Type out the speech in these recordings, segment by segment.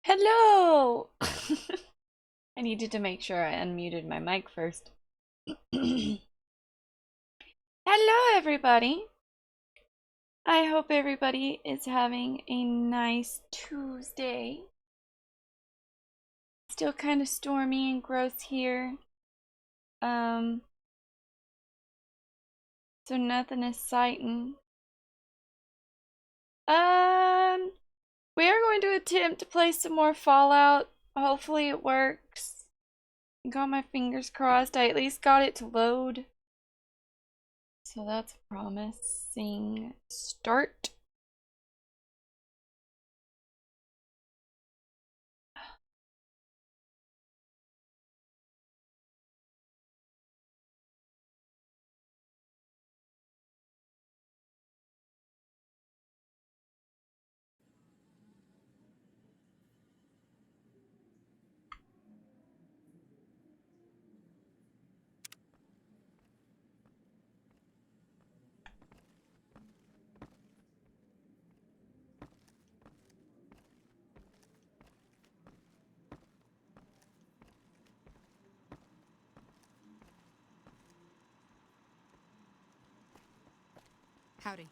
Hello! I needed to make sure I unmuted my mic first. Hello, everybody. I hope everybody is having a nice Tuesday. Still kind of stormy and gross here. So nothing exciting. We are going to attempt to play some more Fallout. Hopefully it works. Got my fingers crossed. I at least got it to load. So that's a promising start. Howdy.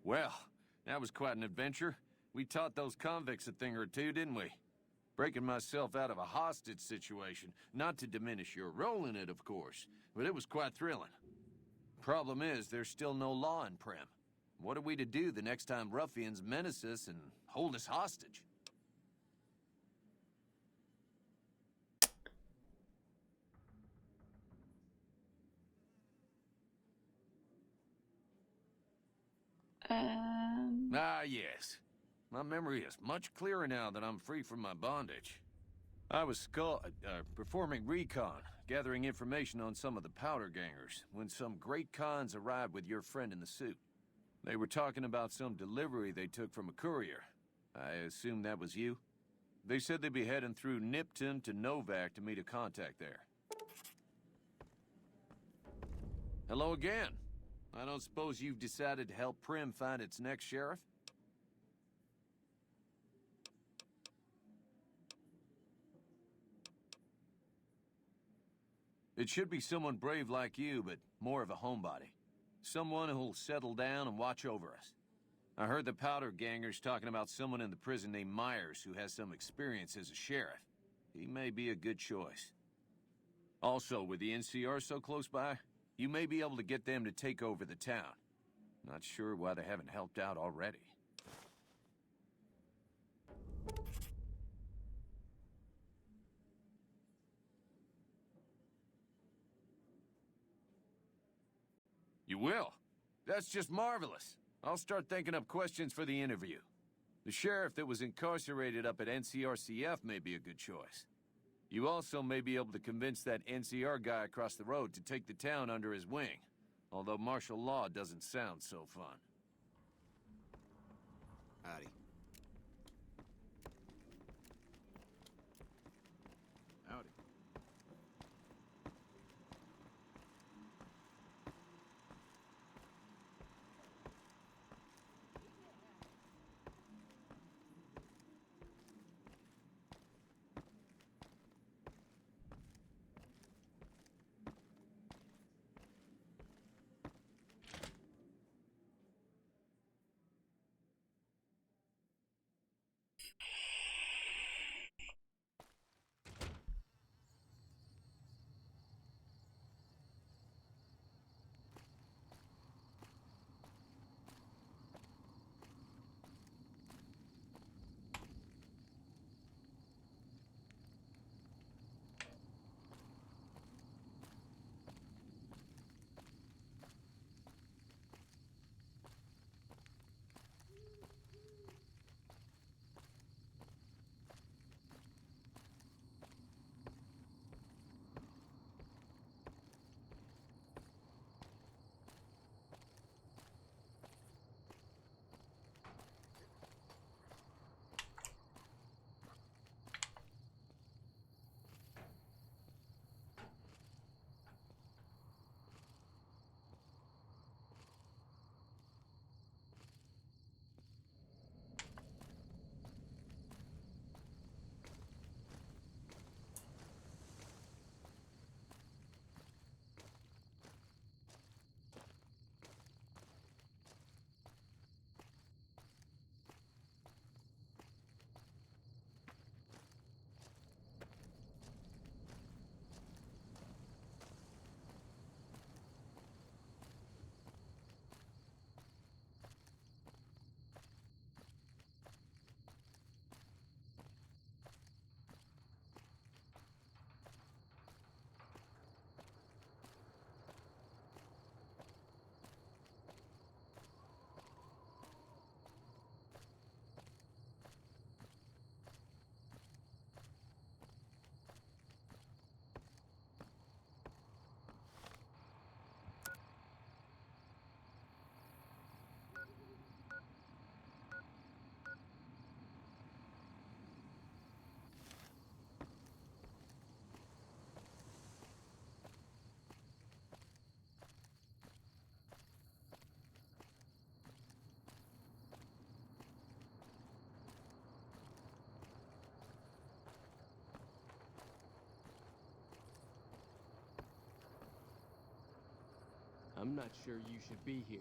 Well, that was quite an adventure. We taught those convicts a thing or two, didn't we? Breaking myself out of a hostage situation. Not to diminish your role in it, of course, but it was quite thrilling. Problem is, there's still no law in Primm. What are we to do the next time ruffians menace us and hold us hostage? Ah, yes. My memory is much clearer now that I'm free from my bondage. I was performing recon, gathering information on some of the powder gangers, when some great cons arrived with your friend in the suit. They were talking about some delivery they took from a courier. I assume that was you? They said they'd be heading through Nipton to Novak to meet a contact there. Hello again. I don't suppose you've decided to help Primm find its next sheriff? It should be someone brave like you, but more of a homebody. Someone who'll settle down and watch over us. I heard the powder gangers talking about someone in the prison named Myers who has some experience as a sheriff. He may be a good choice. Also, with the NCR so close by, you may be able to get them to take over the town. Not sure why they haven't helped out already. You will? That's just marvelous. I'll start thinking up questions for the interview. The sheriff that was incarcerated up at NCRCF may be a good choice. You also may be able to convince that NCR guy across the road to take the town under his wing. Although martial law doesn't sound so fun. Howdy. Howdy. I'm not sure you should be here.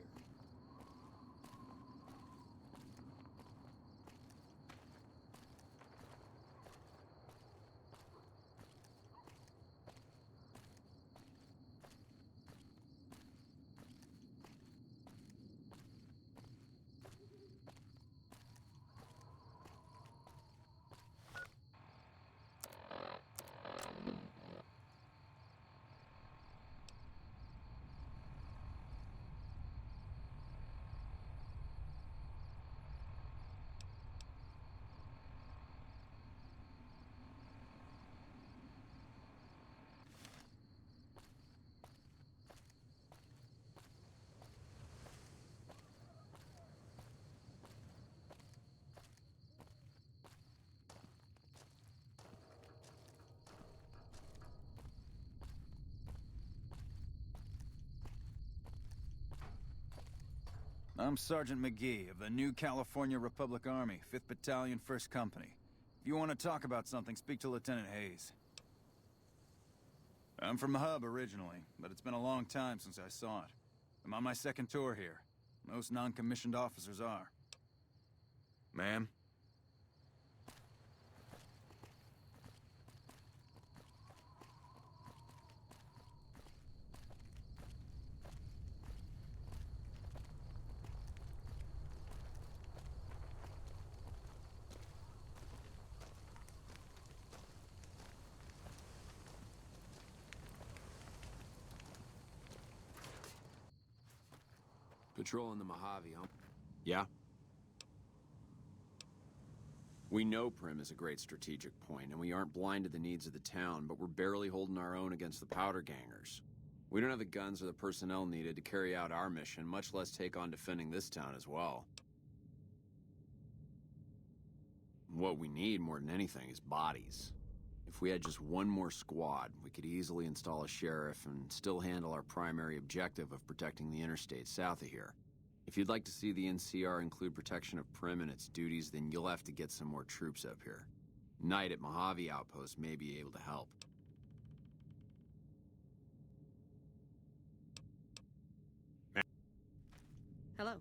I'm Sergeant McGee of the New California Republic Army, 5th Battalion, 1st Company. If you want to talk about something, speak to Lieutenant Hayes. I'm from the Hub originally, but it's been a long time since I saw it. I'm on my second tour here. Most non-commissioned officers are. Ma'am? Patrolling the Mojave, huh? Yeah? We know Primm is a great strategic point, and we aren't blind to the needs of the town, but we're barely holding our own against the powder gangers. We don't have the guns or the personnel needed to carry out our mission, much less take on defending this town as well. What we need more than anything is bodies. If we had just one more squad, we could easily install a sheriff and still handle our primary objective of protecting the interstate south of here. If you'd like to see the NCR include protection of Primm and its duties, then you'll have to get some more troops up here. Knight at Mojave Outpost may be able to help. Hello.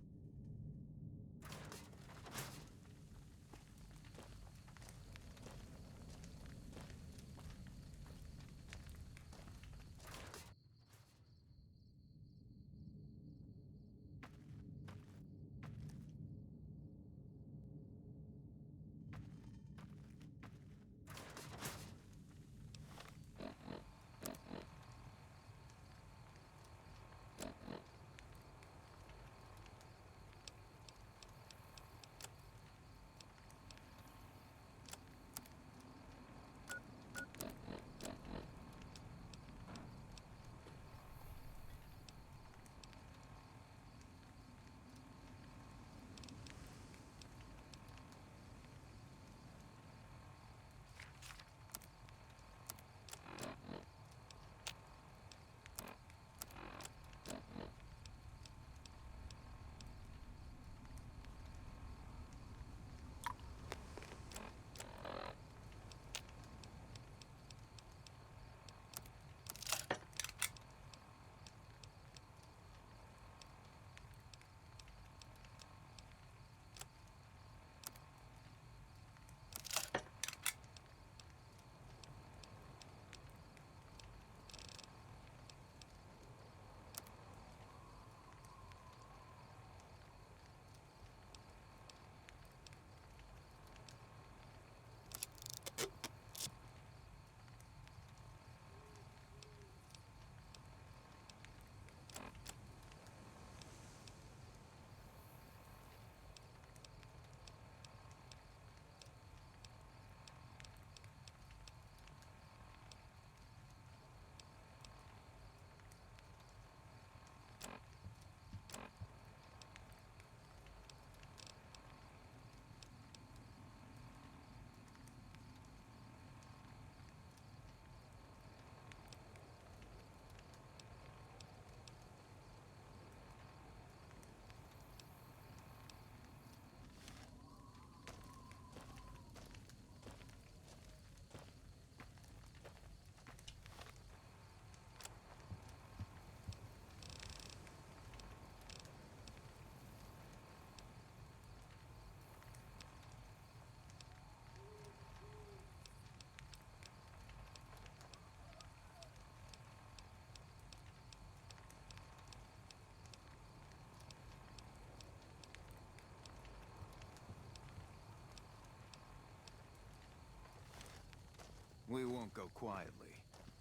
won't go quietly.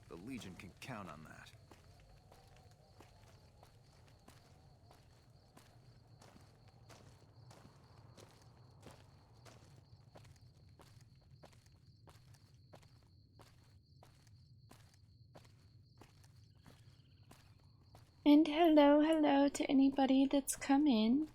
The Legion can count on that. And hello to anybody that's come in.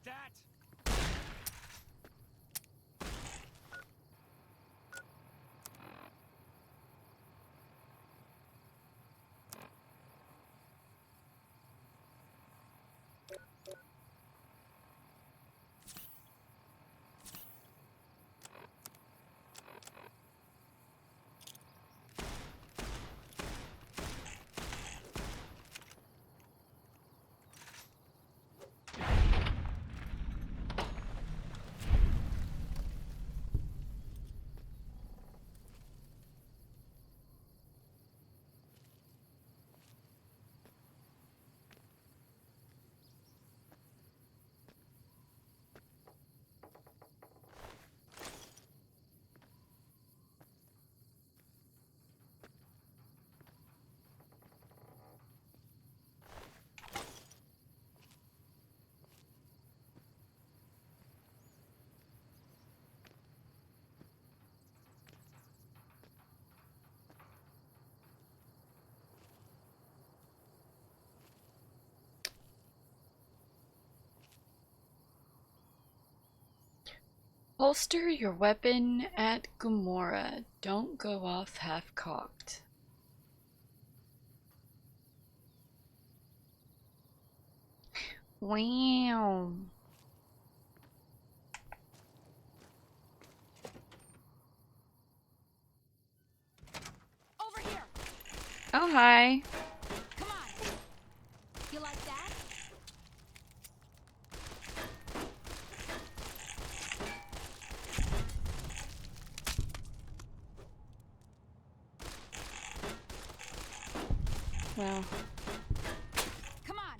like that? Holster your weapon at Gamora. Don't go off half-cocked. Wow. Over here! Oh, hi. Come on! You like that? Well, Come on!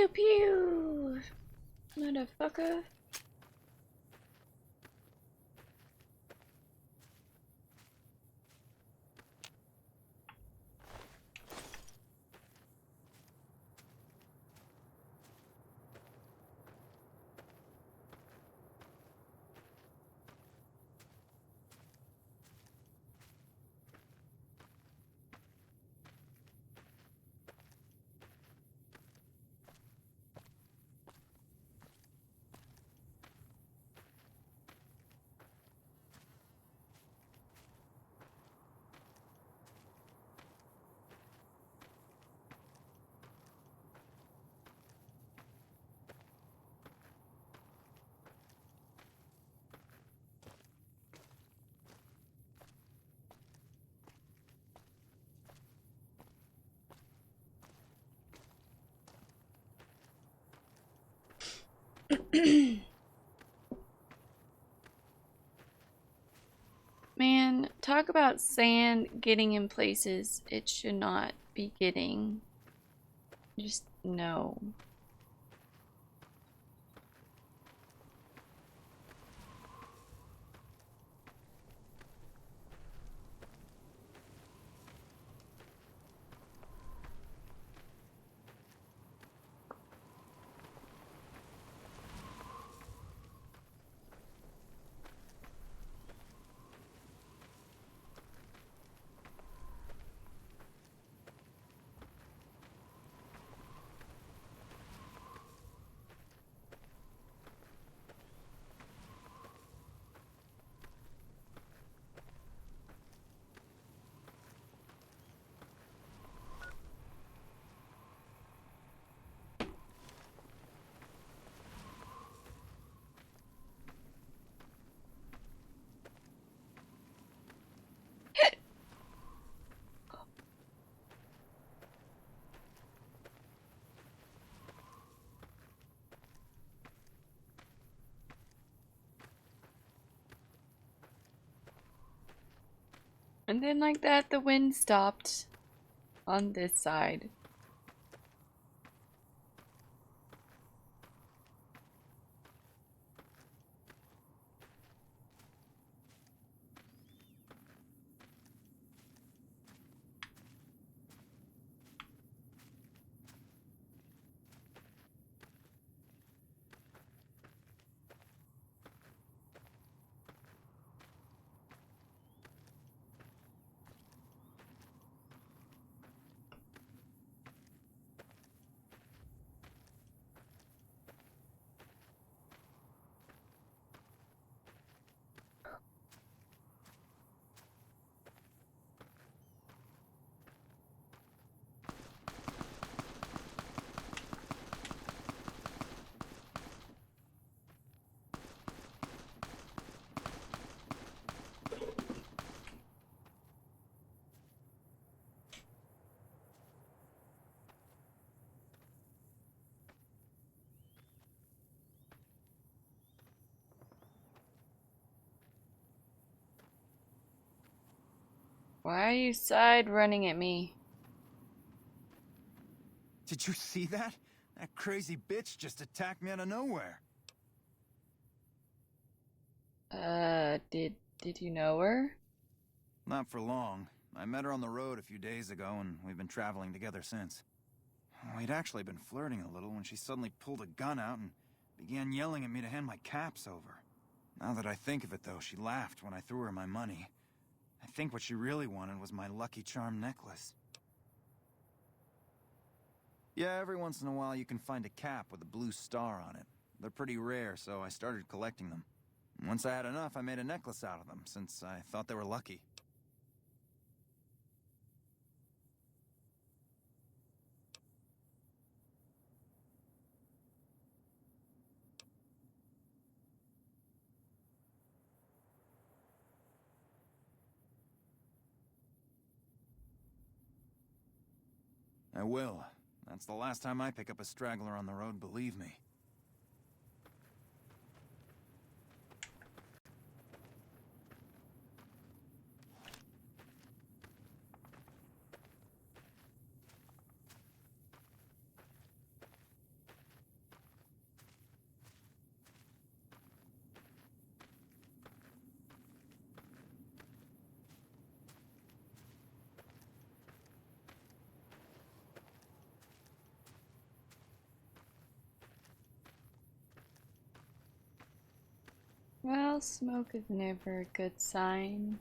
Pew pew! Motherfucker. Man, talk about sand getting in places it should not be getting. Just no. And then like that, the wind stopped on this side. Why are you side running at me? Did you see that? That crazy bitch just attacked me out of nowhere. Did you know her? Not for long. I met her on the road a few days ago, and we've been traveling together since. We'd actually been flirting a little when she suddenly pulled a gun out and began yelling at me to hand my caps over. Now that I think of it, though, she laughed when I threw her my money. I think what she really wanted was my Lucky Charm necklace. Yeah, every once in a while you can find a cap with a blue star on it. They're pretty rare, so I started collecting them. Once I had enough, I made a necklace out of them, since I thought they were lucky. I will. That's the last time I pick up a straggler on the road, believe me. Well, smoke is never a good sign.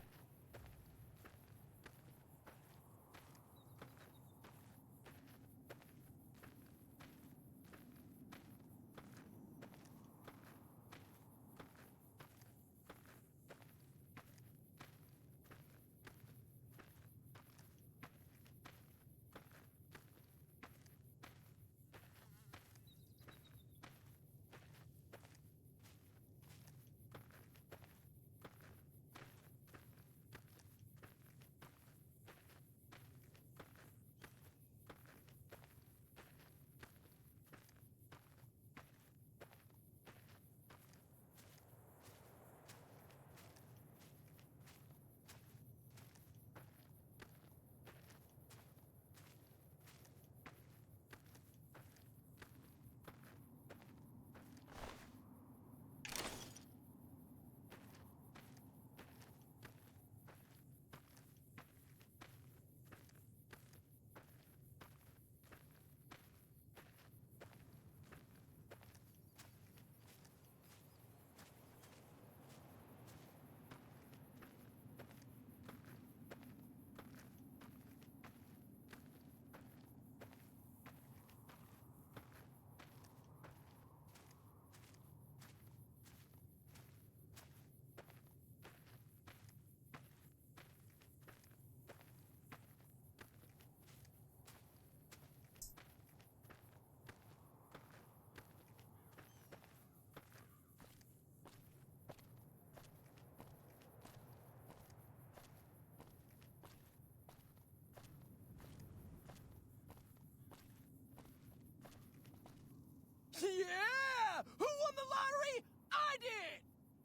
Yeah! Who won the lottery? I did!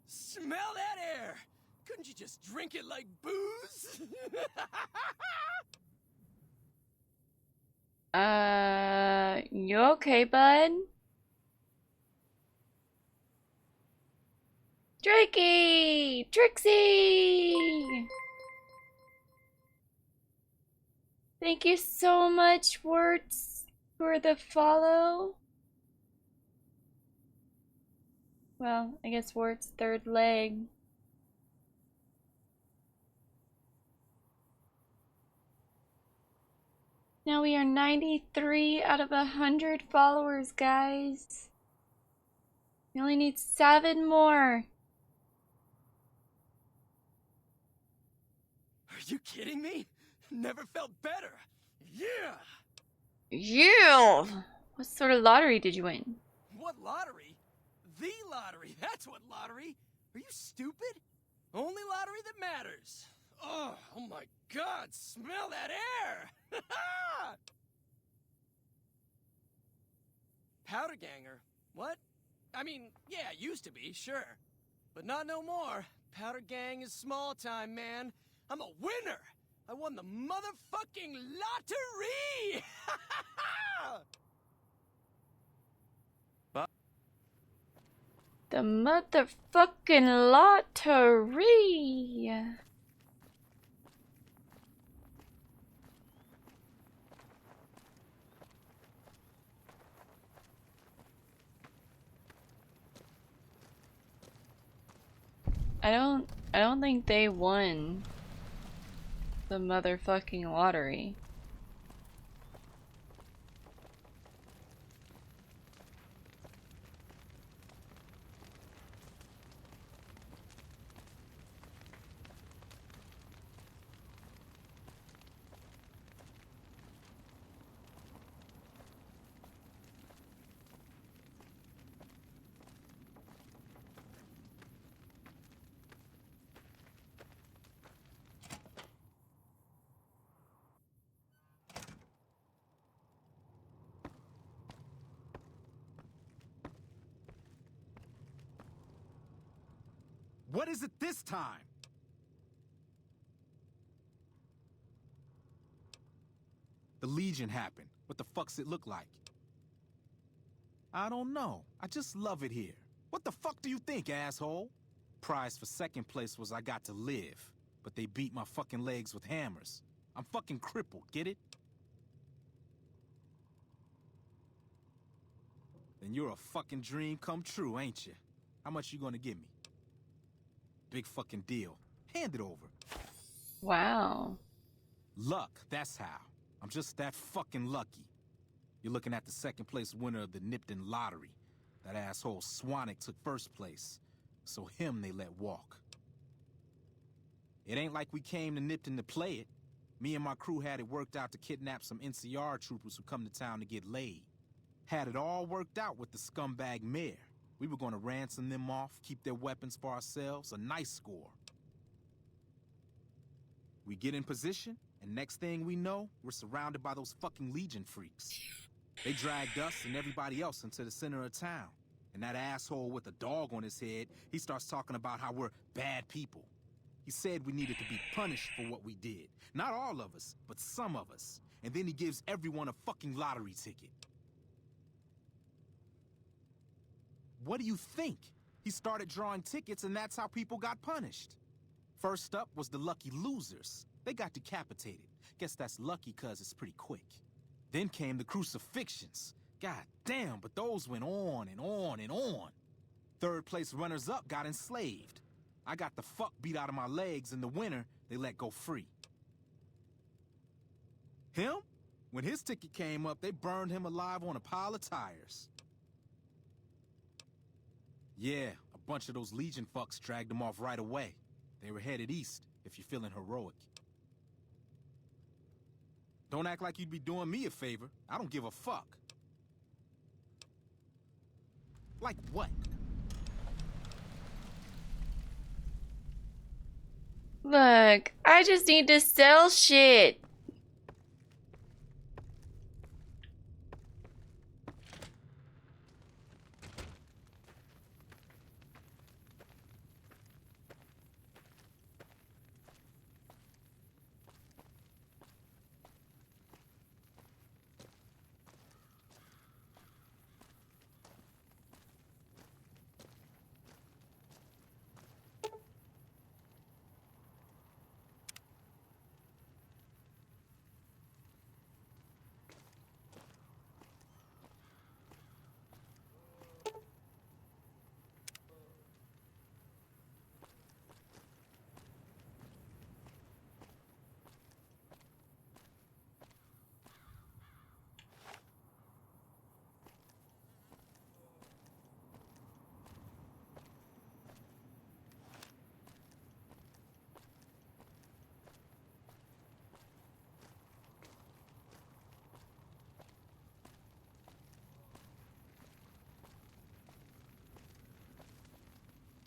Smell that air! Couldn't you just drink it like booze? You okay, bud? Drakey! Trixie! Thank you so much, Words, for the follow. Well, I guess Wort's third leg. Now we are 93 out of 100 followers, guys. We only need 7 more. Are you kidding me? Never felt better. Yeah! Yeah! What sort of lottery did you win? What lottery? The lottery. That's what lottery. Are you stupid? Only lottery that matters. Oh my God, smell that air! Powder ganger? What? I mean, yeah, used to be, sure. But not no more. Powder gang is small time, man. I'm a winner! I won the motherfucking lottery! The motherfucking lottery! I don't think they won the motherfucking lottery. What is it this time? The Legion happened. What the fuck's it look like? I don't know. I just love it here. What the fuck do you think, asshole? Prize for second place was I got to live. But they beat my fucking legs with hammers. I'm fucking crippled, get it? Then you're a fucking dream come true, ain't you? How much you gonna give me? Big fucking deal. Hand it over. Wow. Luck, that's how. I'm just that fucking lucky. You're looking at the second place winner of the Nipton lottery. That asshole Swanick took first place, so him they let walk. It ain't like we came to Nipton to play it. Me and my crew had it worked out to kidnap some NCR troopers who come to town to get laid. Had it all worked out with the scumbag mayor. We were gonna ransom them off, keep their weapons for ourselves, a nice score. We get in position, and next thing we know, we're surrounded by those fucking Legion freaks. They dragged us and everybody else into the center of town. And that asshole with a dog on his head, he starts talking about how we're bad people. He said we needed to be punished for what we did. Not all of us, but some of us. And then he gives everyone a fucking lottery ticket. What do you think? He started drawing tickets and that's how people got punished. First up was the lucky losers. They got decapitated. Guess that's lucky cause it's pretty quick. Then came the crucifixions. God damn, but those went on and on and on. Third place runners-up got enslaved. I got the fuck beat out of my legs, and the winner, they let go free. Him? When his ticket came up, they burned him alive on a pile of tires. Yeah, a bunch of those Legion fucks dragged him off right away. They were headed east, if you're feeling heroic. Don't act like you'd be doing me a favor. I don't give a fuck. Like what? Look, I just need to sell shit.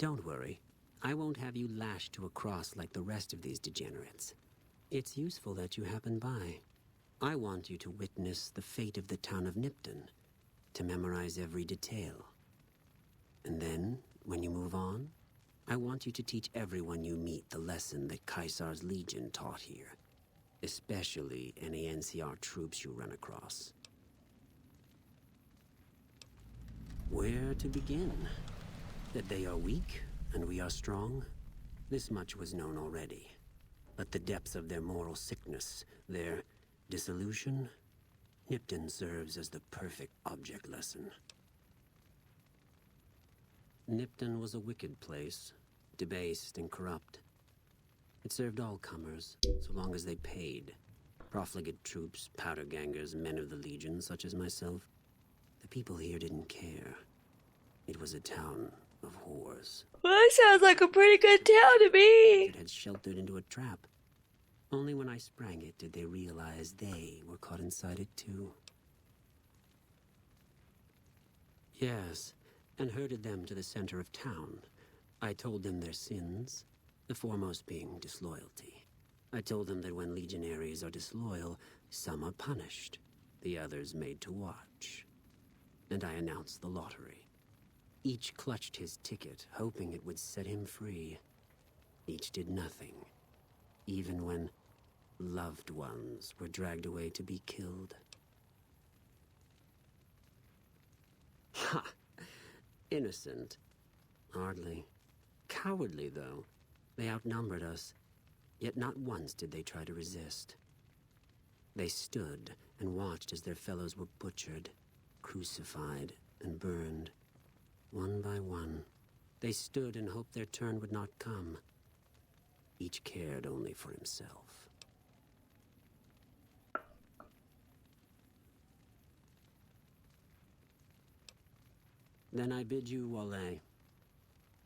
Don't worry. I won't have you lashed to a cross like the rest of these degenerates. It's useful that you happen by. I want you to witness the fate of the town of Nipton, to memorize every detail. And then, when you move on, I want you to teach everyone you meet the lesson that Caesar's Legion taught here, especially any NCR troops you run across. Where to begin? That they are weak, and we are strong? This much was known already. But the depth of their moral sickness, their dissolution, Nipton serves as the perfect object lesson. Nipton was a wicked place, debased and corrupt. It served all comers, so long as they paid. Profligate troops, powder gangers, men of the Legion, such as myself. The people here didn't care. It was a town of whores. Well, that sounds like a pretty good town to me. It had sheltered into a trap. Only when I sprang it did they realize they were caught inside it too. Yes, and herded them to the center of town. I told them their sins, the foremost being disloyalty. I told them that when legionaries are disloyal, some are punished, the others made to watch. And I announced the lottery. Each clutched his ticket, hoping it would set him free. Each did nothing, even when loved ones were dragged away to be killed. Ha! Innocent. Hardly. Cowardly, though. They outnumbered us, yet not once did they try to resist. They stood and watched as their fellows were butchered, crucified, and burned. One by one, They stood and hoped their turn would not come. Each cared only for himself. Then I bid you, Wale,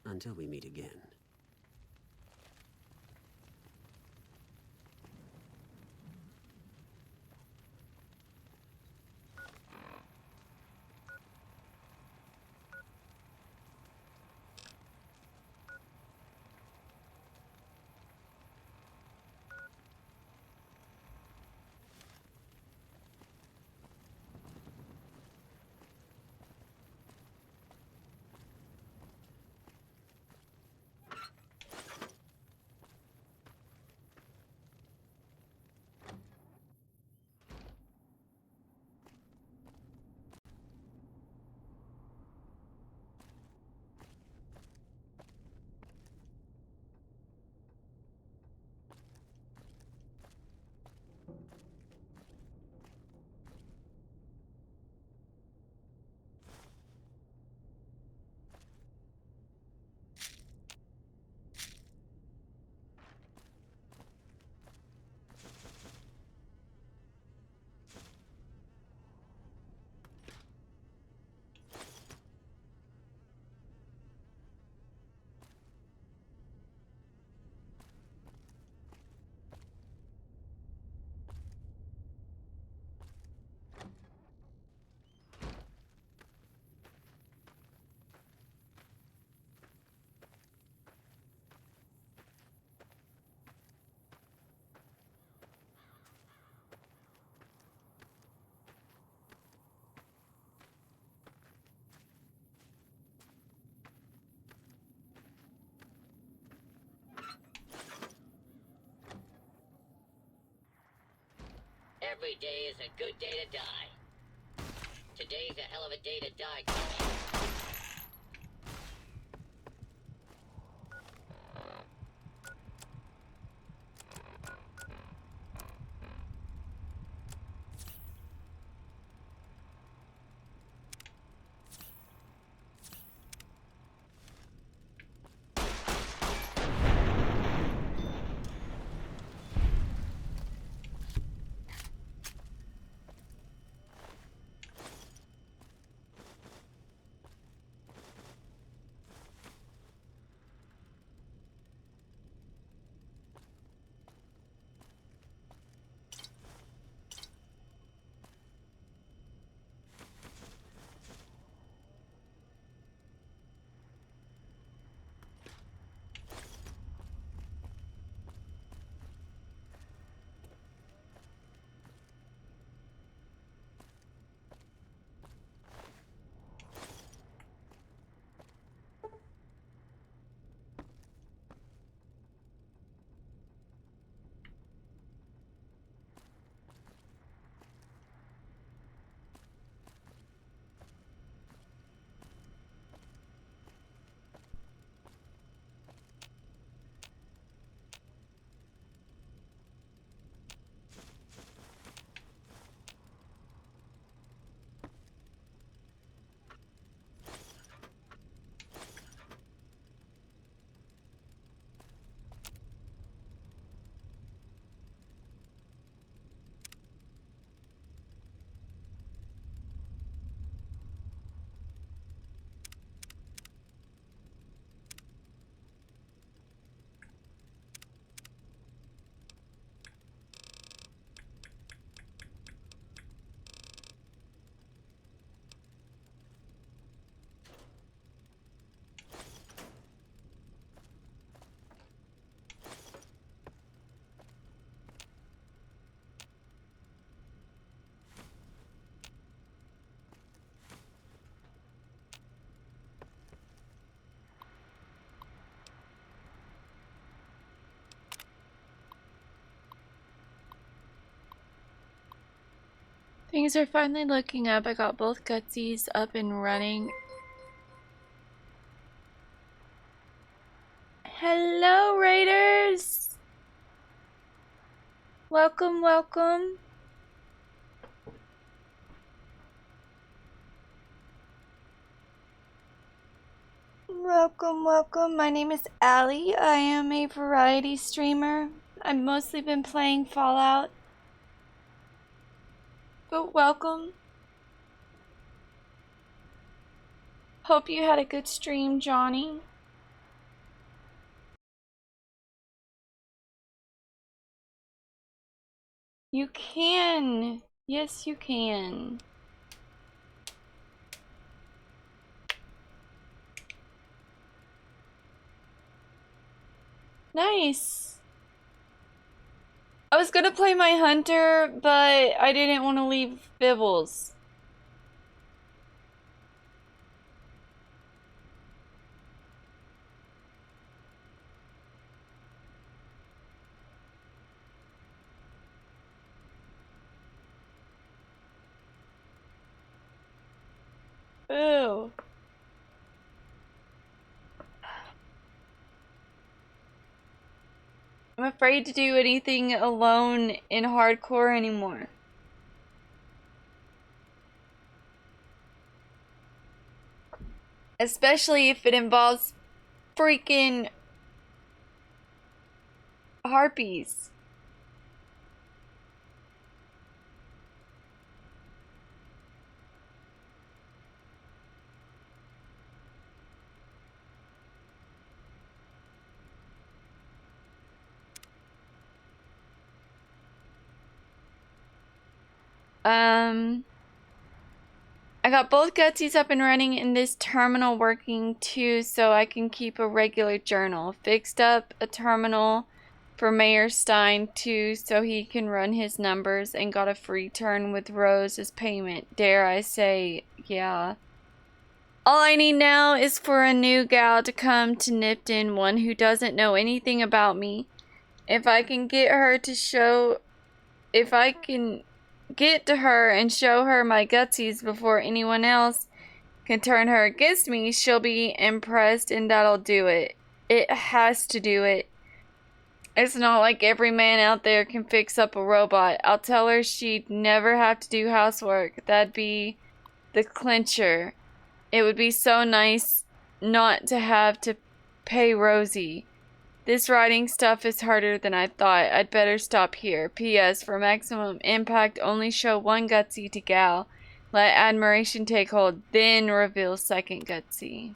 until we meet again. Every day is a good day to die. Today's a hell of a day to die, Connie. Things are finally looking up. I got both Gutsies up and running. Hello, Raiders! Welcome, welcome. Welcome, welcome. My name is Allie. I am a variety streamer. I've mostly been playing Fallout. But welcome. Hope you had a good stream, Johnny. You can. Yes, you can. Nice. I was gonna play my hunter, but I didn't want to leave Bibbles. Ooh. I'm afraid to do anything alone in hardcore anymore. Especially if it involves freaking harpies. I got both Gutsies up and running in this terminal working too, so I can keep a regular journal. Fixed up a terminal for Mayor Stein too, so he can run his numbers, and got a free turn with Rose as payment. Dare I say, yeah. All I need now is for a new gal to come to Nipton, one who doesn't know anything about me. If I can get to her and show her my gutsies before anyone else can turn her against me, she'll be impressed, and that'll do it. It has to do it. It's not like every man out there can fix up a robot. I'll tell her she'd never have to do housework. That'd be the clincher. It would be so nice not to have to pay Rosie. This writing stuff is harder than I thought. I'd better stop here. P.S. For maximum impact, only show one gutsy to gal. Let admiration take hold, then reveal second gutsy.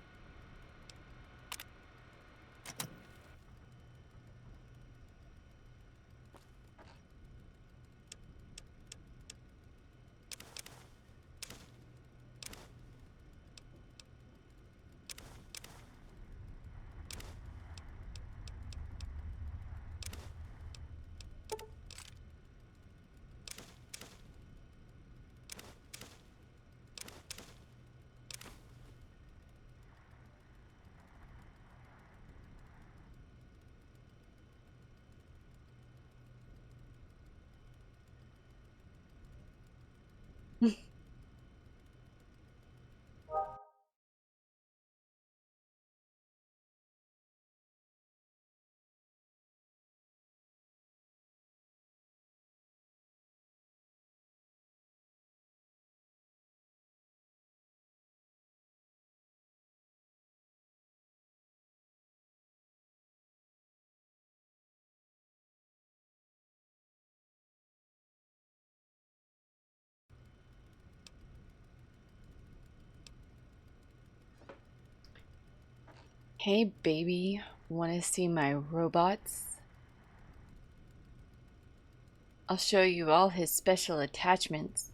Hey baby, wanna see my robots? I'll show you all his special attachments.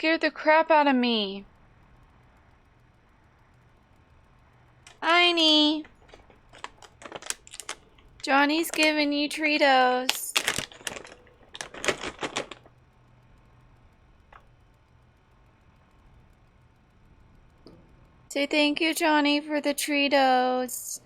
scared the crap out of me. Heiny. Johnny's giving you Treatos. Say thank you, Johnny, for the Treatos.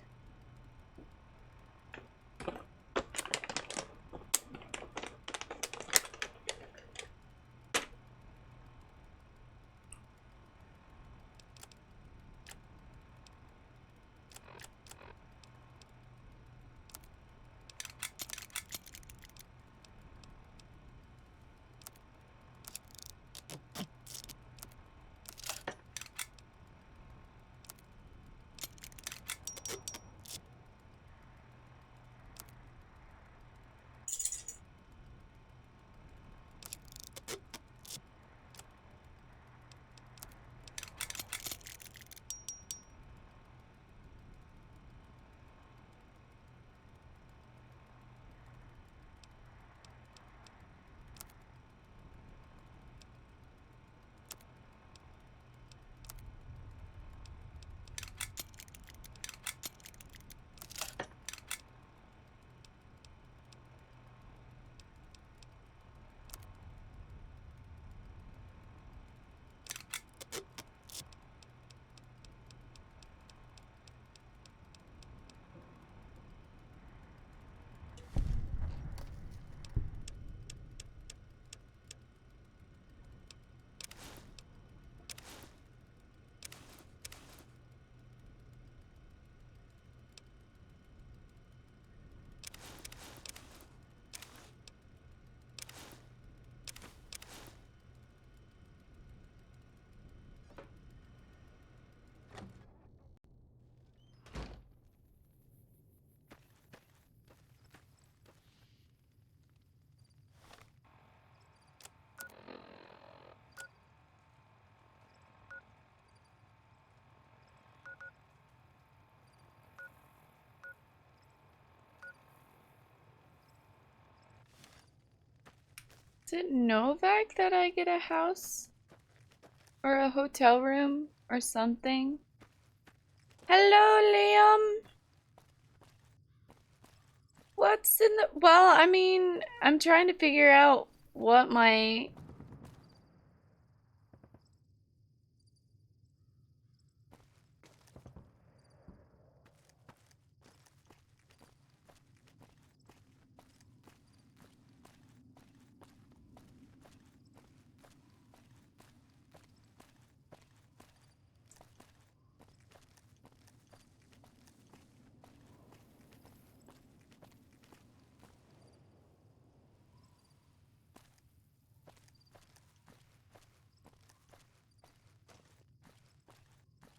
Is it Novak that I get a house? Or a hotel room? Or something? Hello, Liam! What's in the... Well, I mean, I'm trying to figure out what my...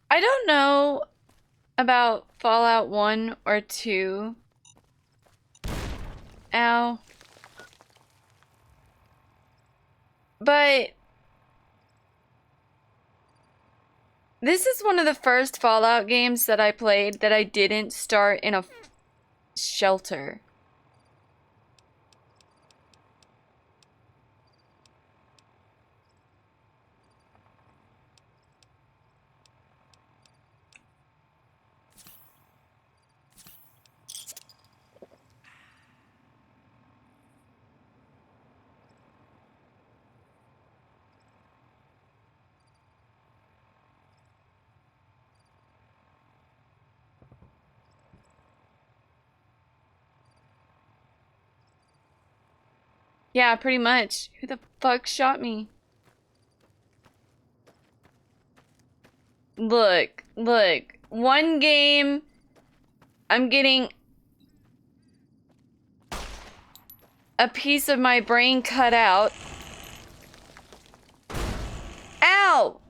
I don't know about Fallout 1 or 2. Ow. But this is one of the first Fallout games that I played that I didn't start in a shelter. Yeah, pretty much. Who the fuck shot me? Look, look. One game, I'm getting a piece of my brain cut out. Ow!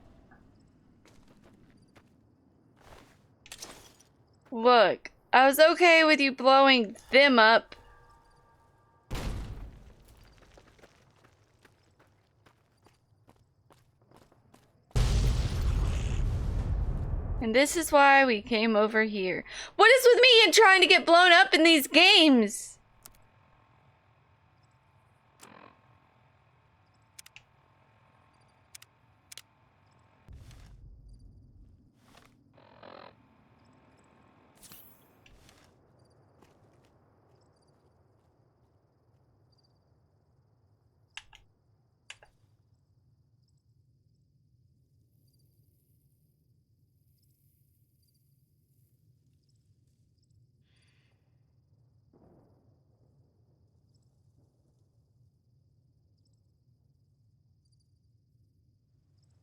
Look, I was okay with you blowing them up. And this is why we came over here. What is with me and trying to get blown up in these games?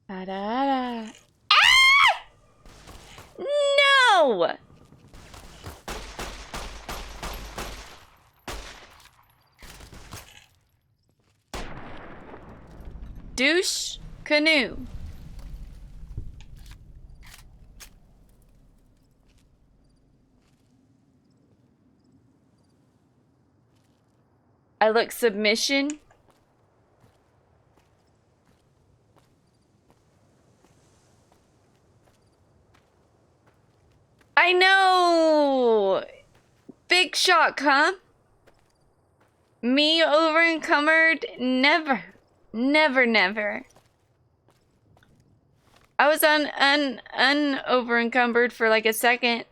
Da-da-da. Ah! No! Douche canoe. I look submission. I know! Big shock, huh? Me over encumbered? Never. Never, never. I was over encumbered for like a second.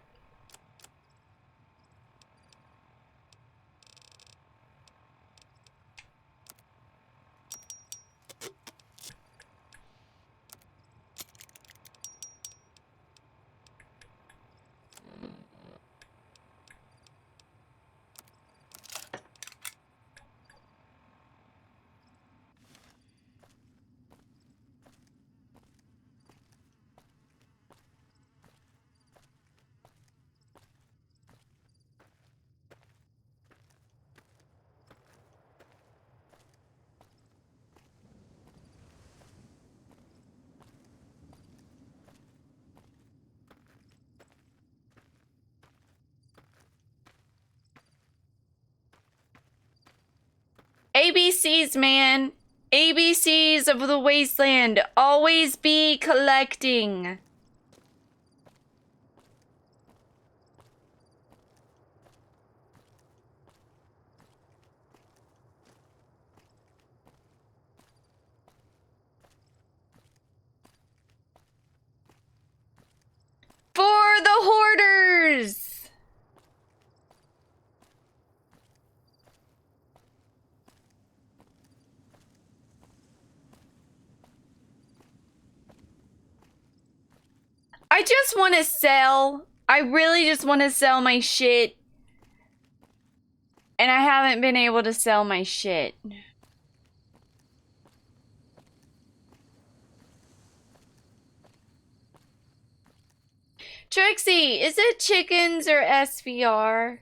ABCs, man. ABCs of the wasteland. Always be collecting. For the hoarders! I just want to sell. I really just want to sell my shit. And I haven't been able to sell my shit. Trixie, is it chickens or SVR?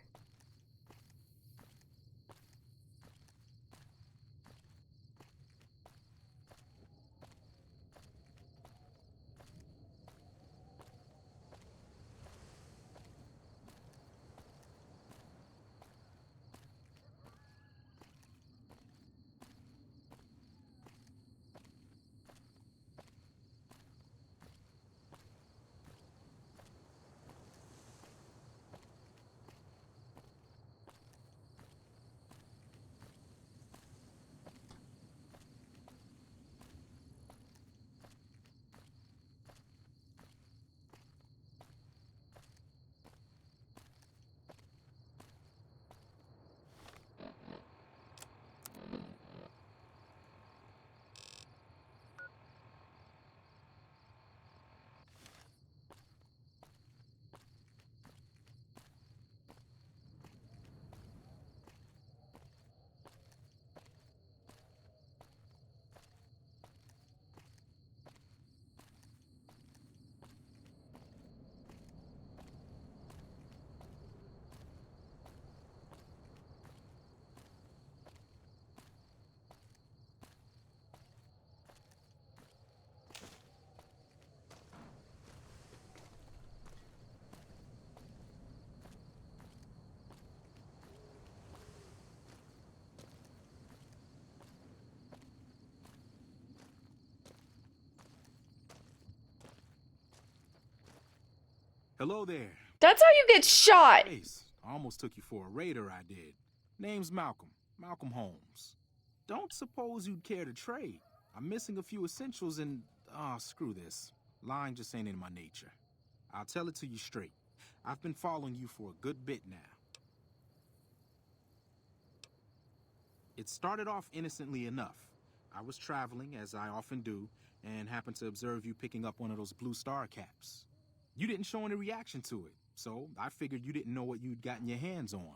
Hello there. That's how you get shot. Face. I almost took you for a raider, I did. Name's Malcolm. Malcolm Holmes. Don't suppose you'd care to trade. I'm missing a few essentials and... screw this. Lying just ain't in my nature. I'll tell it to you straight. I've been following you for a good bit now. It started off innocently enough. I was traveling, as I often do, and happened to observe you picking up one of those blue star caps. You didn't show any reaction to it, so I figured you didn't know what you'd gotten your hands on.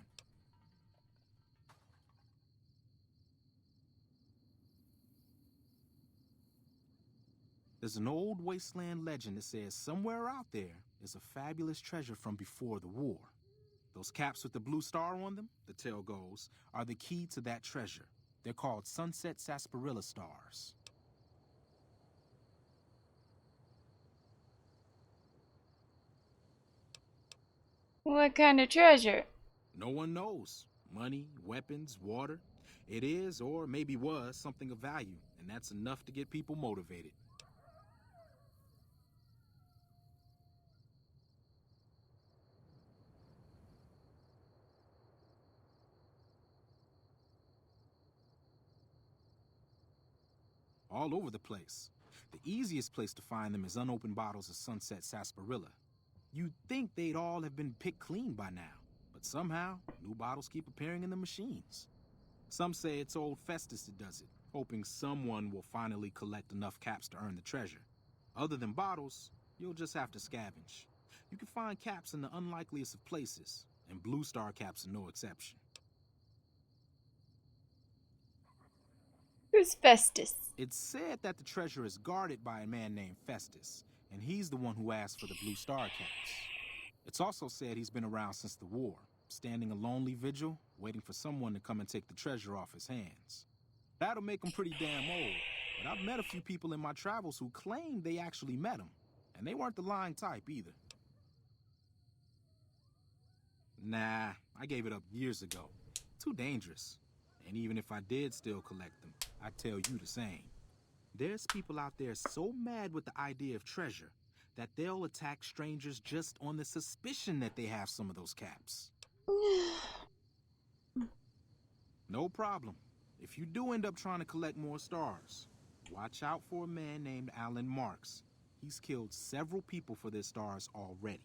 There's an old wasteland legend that says somewhere out there is a fabulous treasure from before the war. Those caps with the blue star on them, the tale goes, are the key to that treasure. They're called Sunset Sarsaparilla stars. What kind of treasure? No one knows. Money, weapons, water. It is, or maybe was, something of value, and that's enough to get people motivated. All over the place. The easiest place to find them is unopened bottles of Sunset Sarsaparilla. You'd think they'd all have been picked clean by now, but somehow, new bottles keep appearing in the machines. Some say it's old Festus that does it, hoping someone will finally collect enough caps to earn the treasure. Other than bottles, you'll just have to scavenge. You can find caps in the unlikeliest of places, and Blue Star caps are no exception. Who's Festus? It's said that the treasure is guarded by a man named Festus, and he's the one who asked for the Blue Star caps. It's also said he's been around since the war, standing a lonely vigil, waiting for someone to come and take the treasure off his hands. That'll make him pretty damn old, but I've met a few people in my travels who claim they actually met him, and they weren't the lying type either. Nah, I gave it up years ago. Too dangerous. And even if I did still collect them, I'd tell you the same. There's people out there so mad with the idea of treasure that they'll attack strangers just on the suspicion that they have some of those caps. No problem. If you do end up trying to collect more stars, watch out for a man named Alan Marks. He's killed several people for their stars already.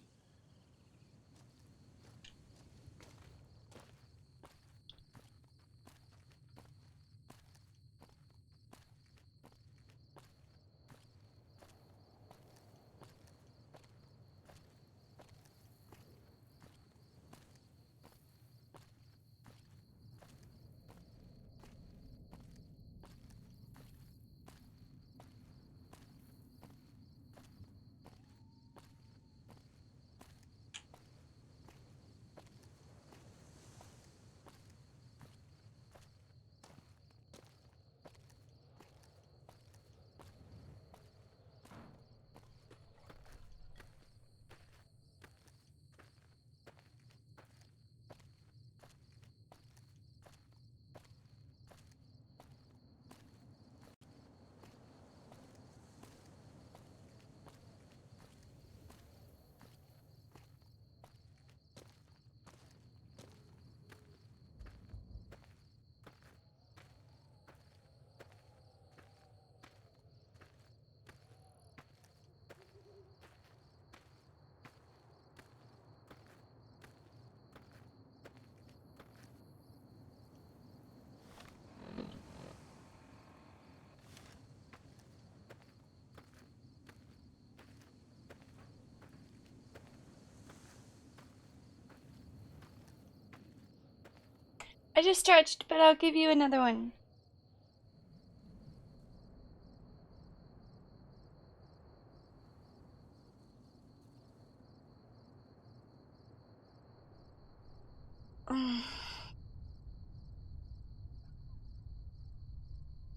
I just stretched, but I'll give you another one.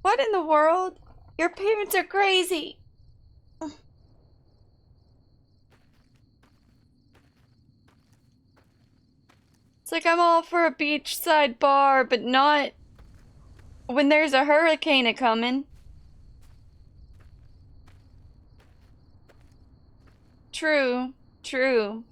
What in the world? Your parents are crazy. It's like I'm all for a beachside bar, but not when there's a hurricane a-coming. True, true.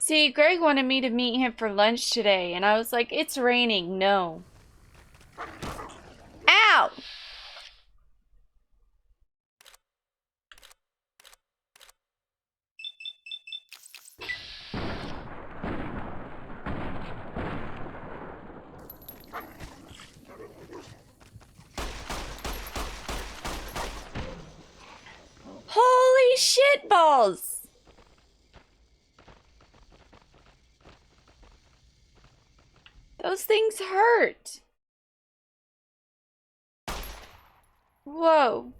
See, Greg wanted me to meet him for lunch today, and I was like, it's raining, no. Ow! Holy shit balls! Those things hurt. Whoa.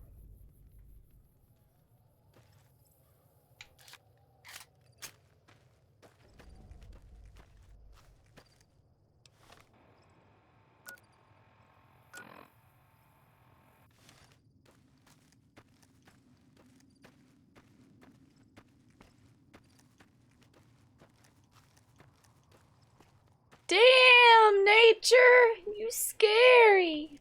Damn, nature! You scary!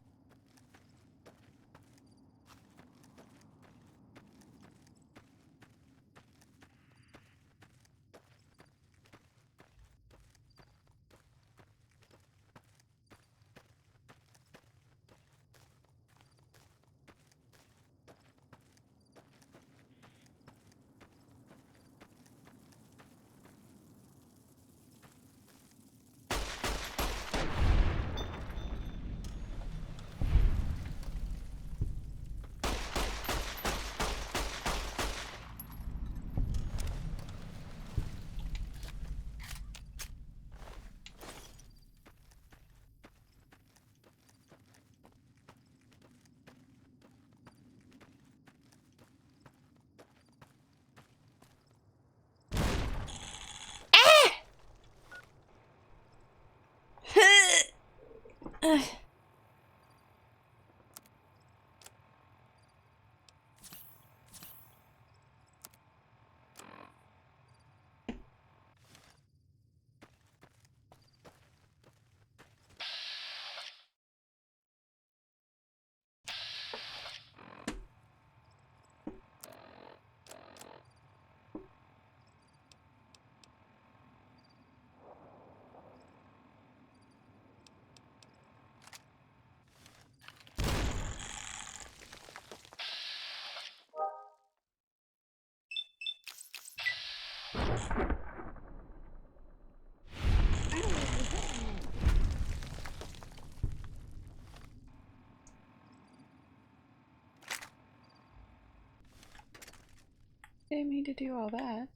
Didn't mean to do all that.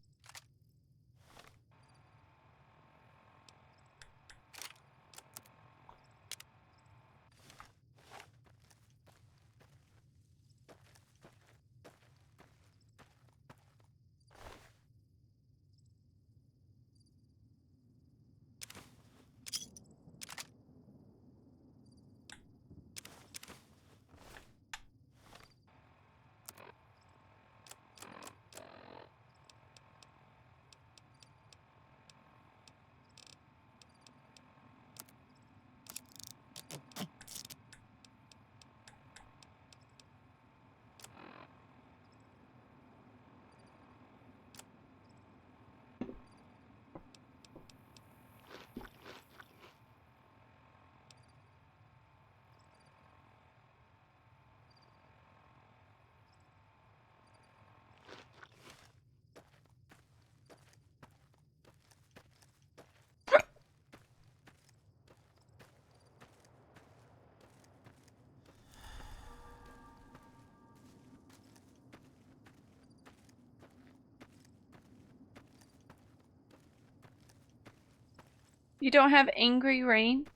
You don't have angry rain?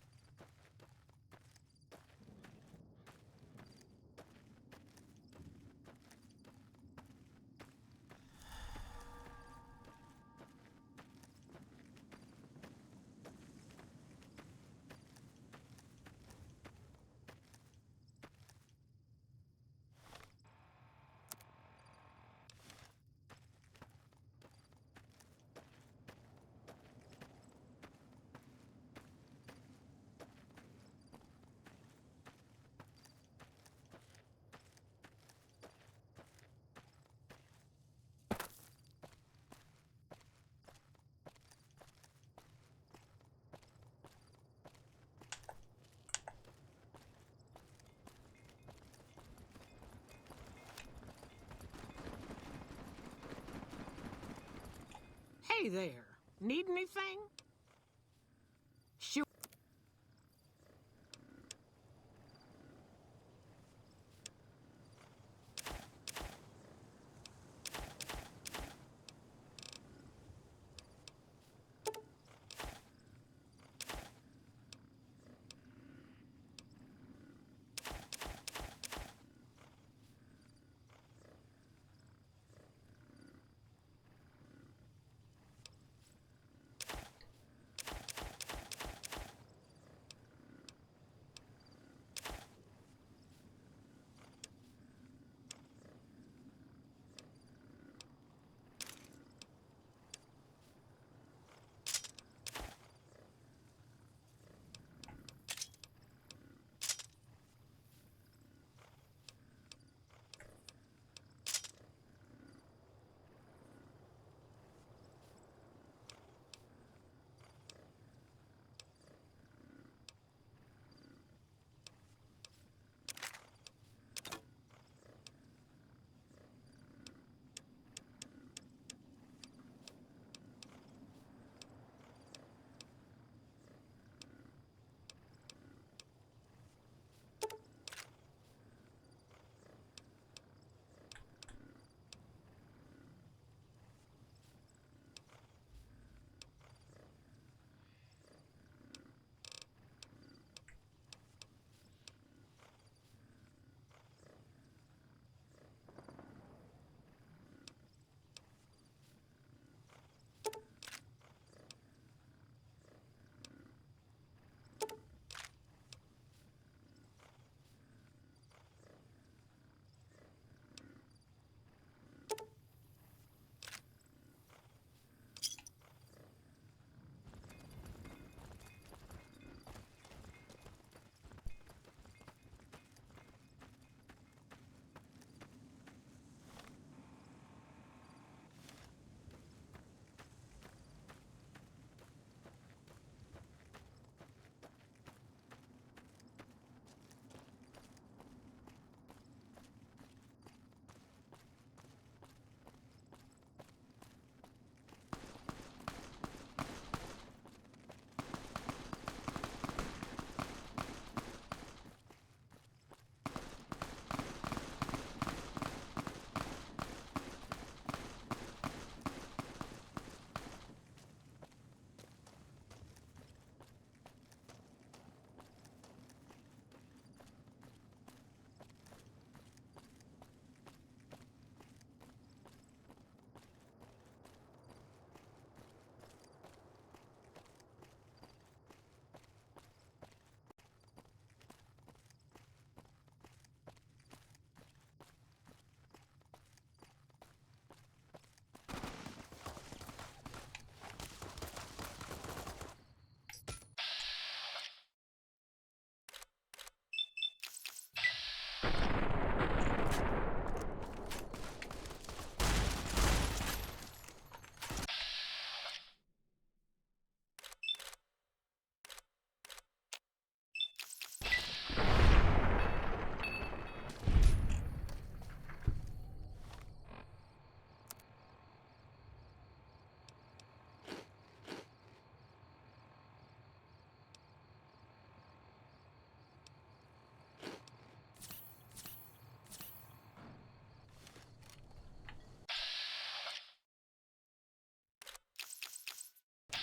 Hey there. Need anything? Sure.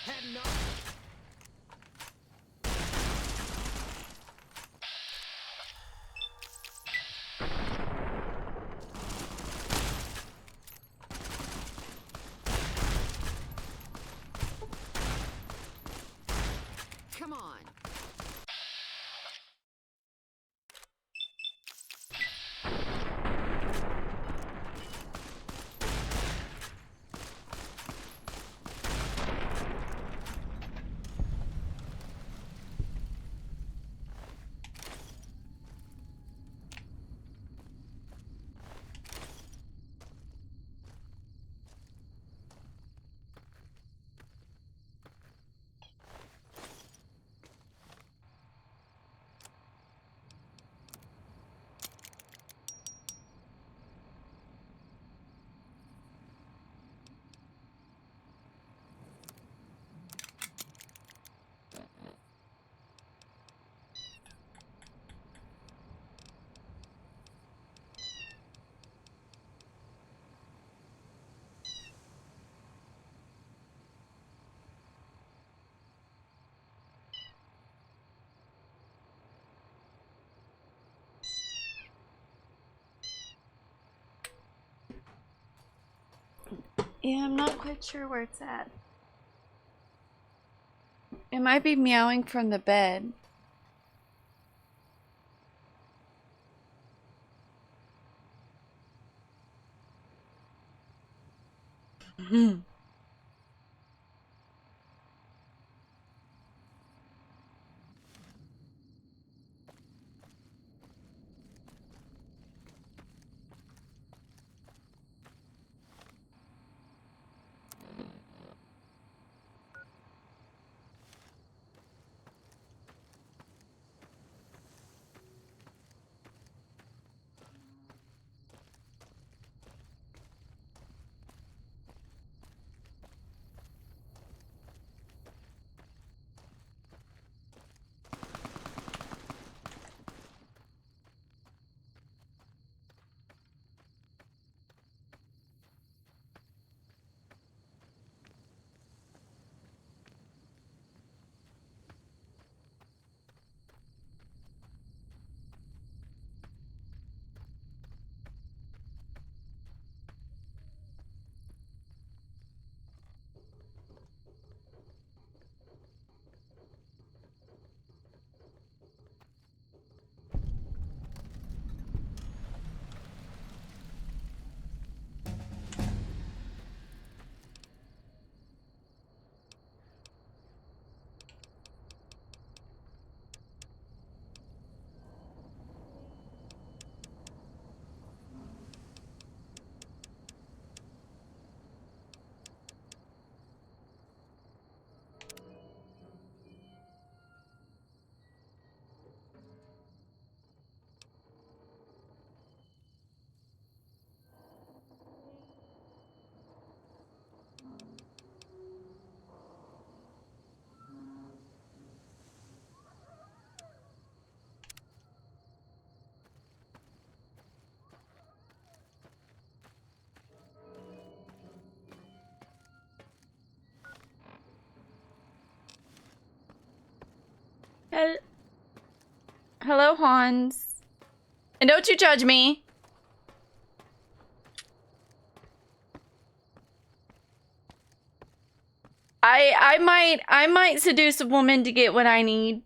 Had enough? Come on. Yeah, I'm not quite sure where it's at. It might be meowing from the bed. Hello, Hans. And don't you judge me. I might seduce a woman to get what I need.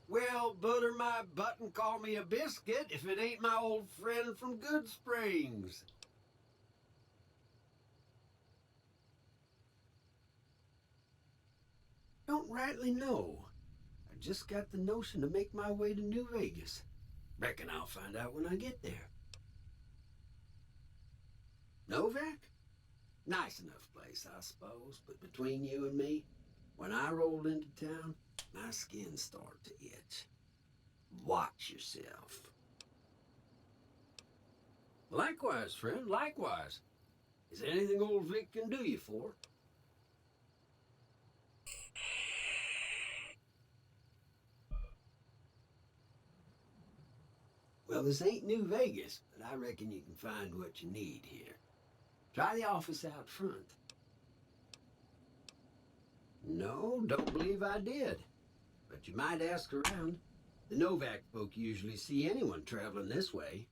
Well, butter my butt and call me a biscuit if it ain't my old friend from Good Springs. Don't rightly know. I just got the notion to make my way to New Vegas. Reckon I'll find out when I get there. Novak? Nice enough place, I suppose, but between you and me, when I rolled into town, my skin started to itch. Watch yourself. Likewise, friend, likewise. Is there anything old Vic can do you for? Well, this ain't New Vegas, but I reckon you can find what you need here. Try the office out front. No, don't believe I did. But you might ask around. The Novak folk usually see anyone traveling this way.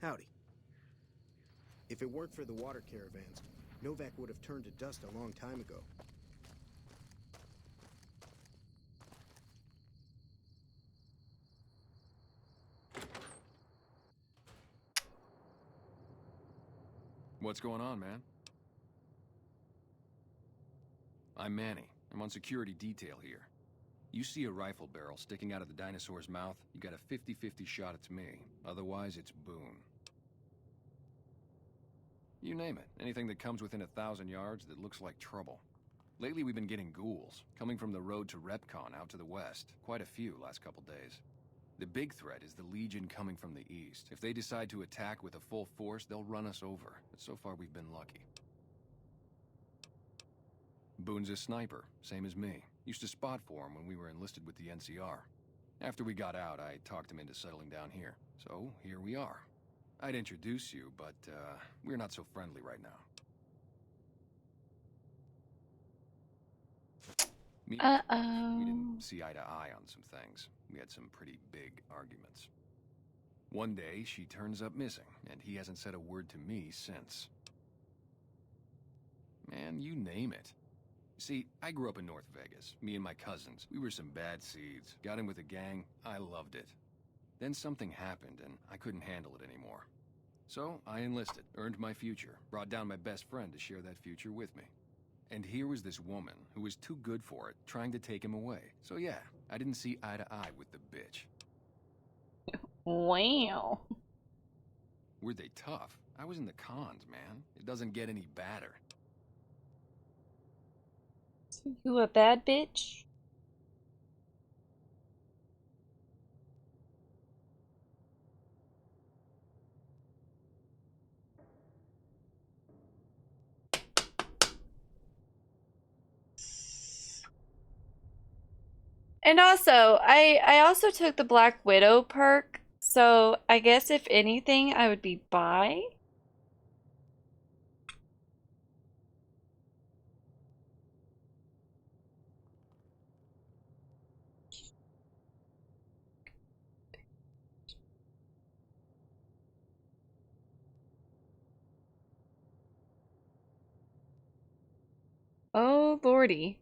Howdy. If it weren't for the water caravans, Novak would have turned to dust a long time ago. What's going on, man? I'm Manny. I'm on security detail here. You see a rifle barrel sticking out of the dinosaur's mouth, you got a 50-50 shot it's me. Otherwise, it's Boone. You name it. Anything that comes within 1,000 yards that looks like trouble. Lately, we've been getting ghouls, coming from the road to Repcon out to the west. Quite a few last couple days. The big threat is the Legion coming from the east. If they decide to attack with a full force, they'll run us over. But so far, we've been lucky. Boone's a sniper, same as me. Used to spot for him when we were enlisted with the NCR. After we got out, I talked him into settling down here. So, here we are. I'd introduce you, but, we're not so friendly right now. We didn't see eye to eye on some things. We had some pretty big arguments. One day, she turns up missing, and he hasn't said a word to me since. Man, you name it. See, I grew up in North Vegas, me and my cousins. We were some bad seeds. Got in with a gang, I loved it. Then something happened, and I couldn't handle it anymore. So, I enlisted, earned my future, brought down my best friend to share that future with me. And here was this woman, who was too good for it, trying to take him away. So yeah, I didn't see eye to eye with the bitch. Wow. Were they tough? I was in the cons, man. It doesn't get any badder. You a bad bitch? And also, I also took the Black Widow perk, so I guess if anything, I would be bi. Oh, lordy.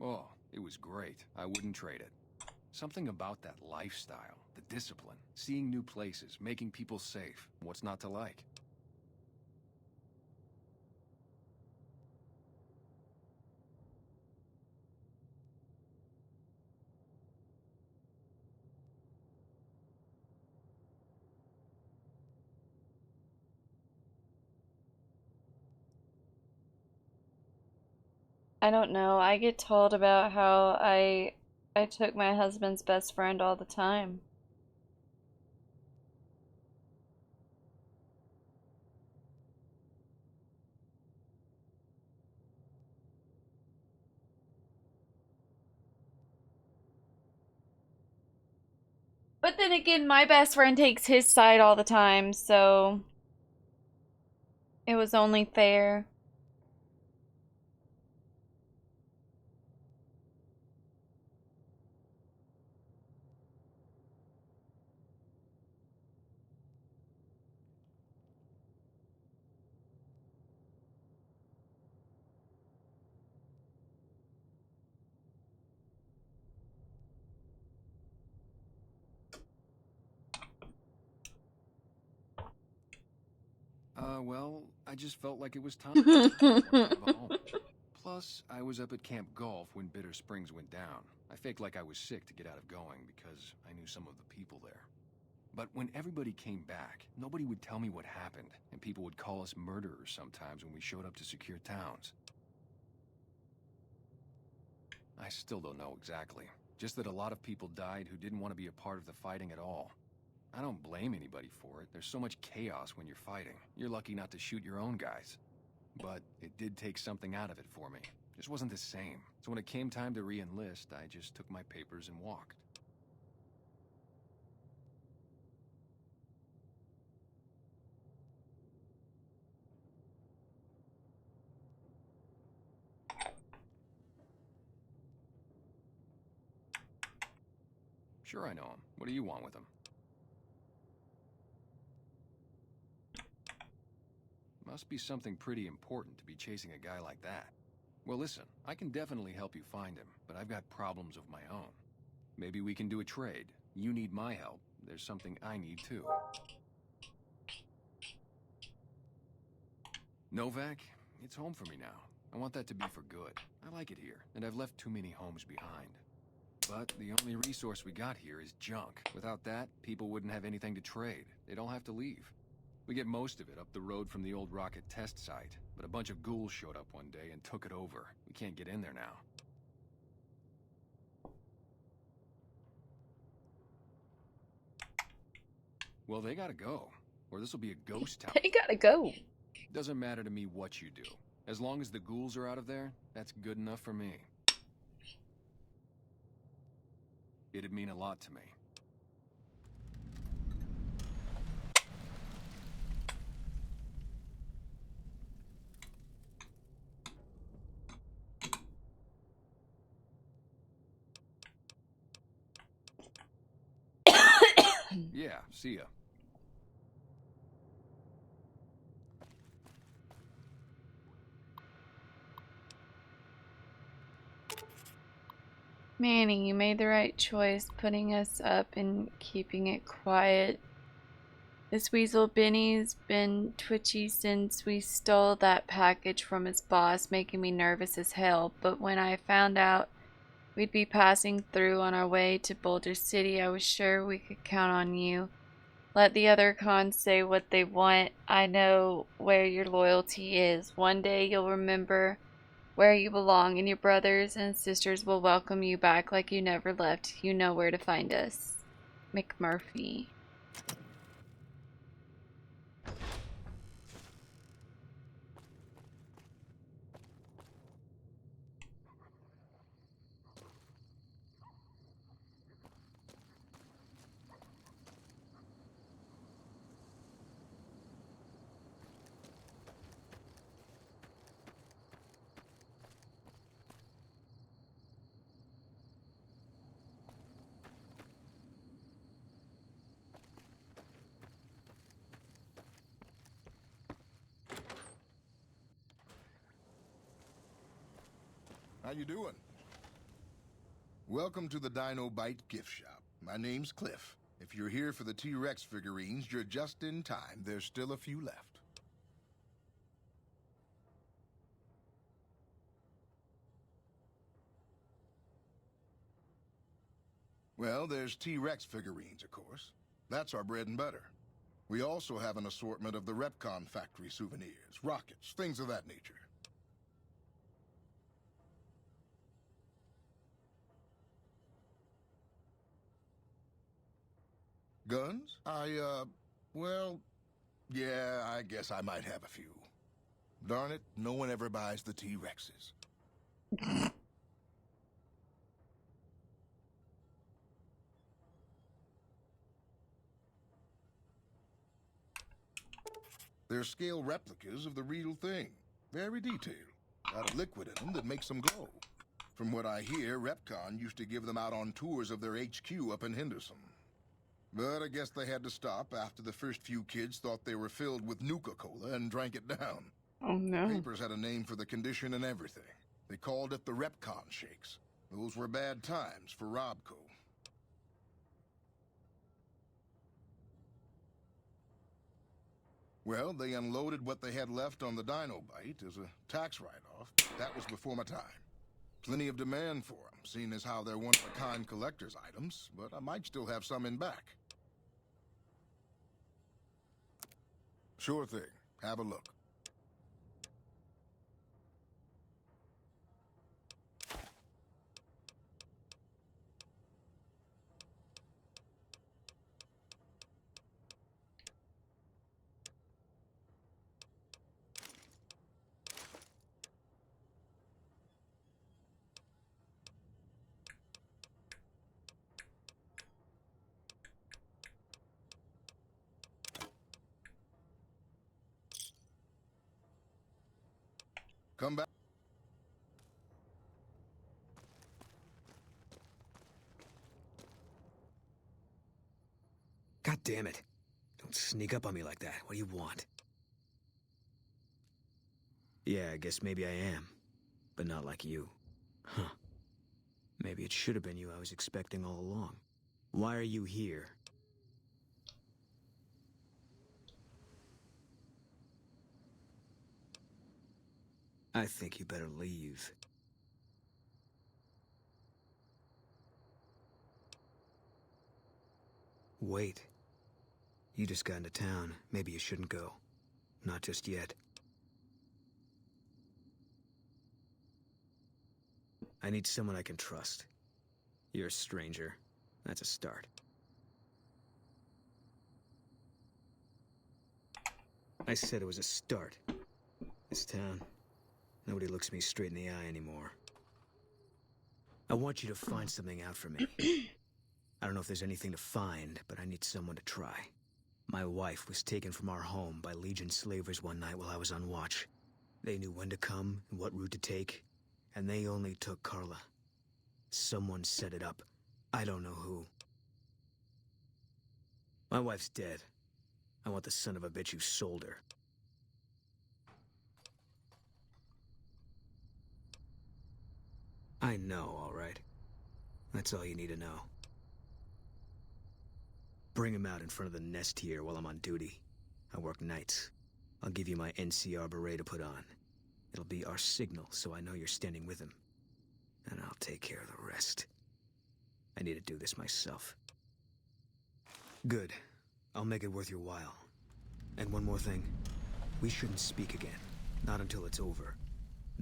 Oh, it was great. I wouldn't trade it. Something about that lifestyle, the discipline, seeing new places, making people safe. What's not to like? I don't know. I get told about how I took my husband's best friend all the time. But then again, my best friend takes his side all the time, so it was only fair. Well, I just felt like it was time. I wanted to have a home. Plus, I was up at Camp Golf when Bitter Springs went down. I faked like I was sick to get out of going because I knew some of the people there. But when everybody came back, nobody would tell me what happened, and people would call us murderers sometimes when we showed up to secure towns. I still don't know exactly. Just that a lot of people died who didn't want to be a part of the fighting at all. I don't blame anybody for it. There's so much chaos when you're fighting. You're lucky not to shoot your own guys. But it did take something out of it for me. Just wasn't the same. So when it came time to re-enlist, I just took my papers and walked. Sure I know him. What do you want with him? Must be something pretty important to be chasing a guy like that. Well, listen, I can definitely help you find him, but I've got problems of my own. Maybe we can do a trade. You need my help. There's something I need too. Novak, it's home for me now. I want that to be for good. I like it here, and I've left too many homes behind. But the only resource we got here is junk. Without that, people wouldn't have anything to trade. They'd all have to leave. We get most of it up the road from the old rocket test site, but a bunch of ghouls showed up one day and took it over. We can't get in there now. Well, they gotta go, or this'll be a ghost town. They gotta go. Doesn't matter to me what you do. As long as the ghouls are out of there, that's good enough for me. It'd mean a lot to me. Yeah, see ya. Manny, you made the right choice putting us up and keeping it quiet. This weasel Benny's been twitchy since we stole that package from his boss, making me nervous as hell. But when I found out we'd be passing through on our way to Boulder City, I was sure we could count on you. Let the other cons say what they want. I know where your loyalty is. One day you'll remember where you belong, and your brothers and sisters will welcome you back like you never left. You know where to find us. McMurphy. How you doing? Welcome to the Dino Bite gift shop. My name's Cliff. If you're here for the T-Rex figurines, you're just in time. There's still a few left. Well, there's T-Rex figurines, of course. That's our bread and butter. We also have an assortment of the Repcon factory souvenirs, rockets, things of that nature. Guns? Well, yeah, I guess I might have a few. Darn it, no one ever buys the T-Rexes. They're scale replicas of the real thing. Very detailed. Got a liquid in them that makes them glow. From what I hear, Repcon used to give them out on tours of their HQ up in Henderson. But I guess they had to stop after the first few kids thought they were filled with Nuka-Cola and drank it down. Oh no. Papers had a name for the condition and everything. They called it the Repcon shakes. Those were bad times for Robco. Well, they unloaded what they had left on the Dinobite as a tax write-off. That was before my time. Plenty of demand for them, seeing as how they're one-of-a-kind collector's items, but I might still have some in back. Sure thing. Have a look. Come back. God damn it. Don't sneak up on me like that. What do you want? Yeah, I guess maybe I am. But not like you. Huh. Maybe it should have been you I was expecting all along. Why are you here? I think you better leave. Wait. You just got into town. Maybe you shouldn't go. Not just yet. I need someone I can trust. You're a stranger. That's a start. I said it was a start. This town. Nobody looks me straight in the eye anymore. I want you to find something out for me. I don't know if there's anything to find, but I need someone to try. My wife was taken from our home by Legion slavers one night while I was on watch. They knew when to come and what route to take, and they only took Carla. Someone set it up. I don't know who. My wife's dead. I want the son of a bitch who sold her. I know, all right. That's all you need to know. Bring him out in front of the nest here while I'm on duty. I work nights. I'll give you my NCR beret to put on. It'll be our signal, so I know you're standing with him. And I'll take care of the rest. I need to do this myself. Good. I'll make it worth your while. And one more thing. We shouldn't speak again. Not until it's over.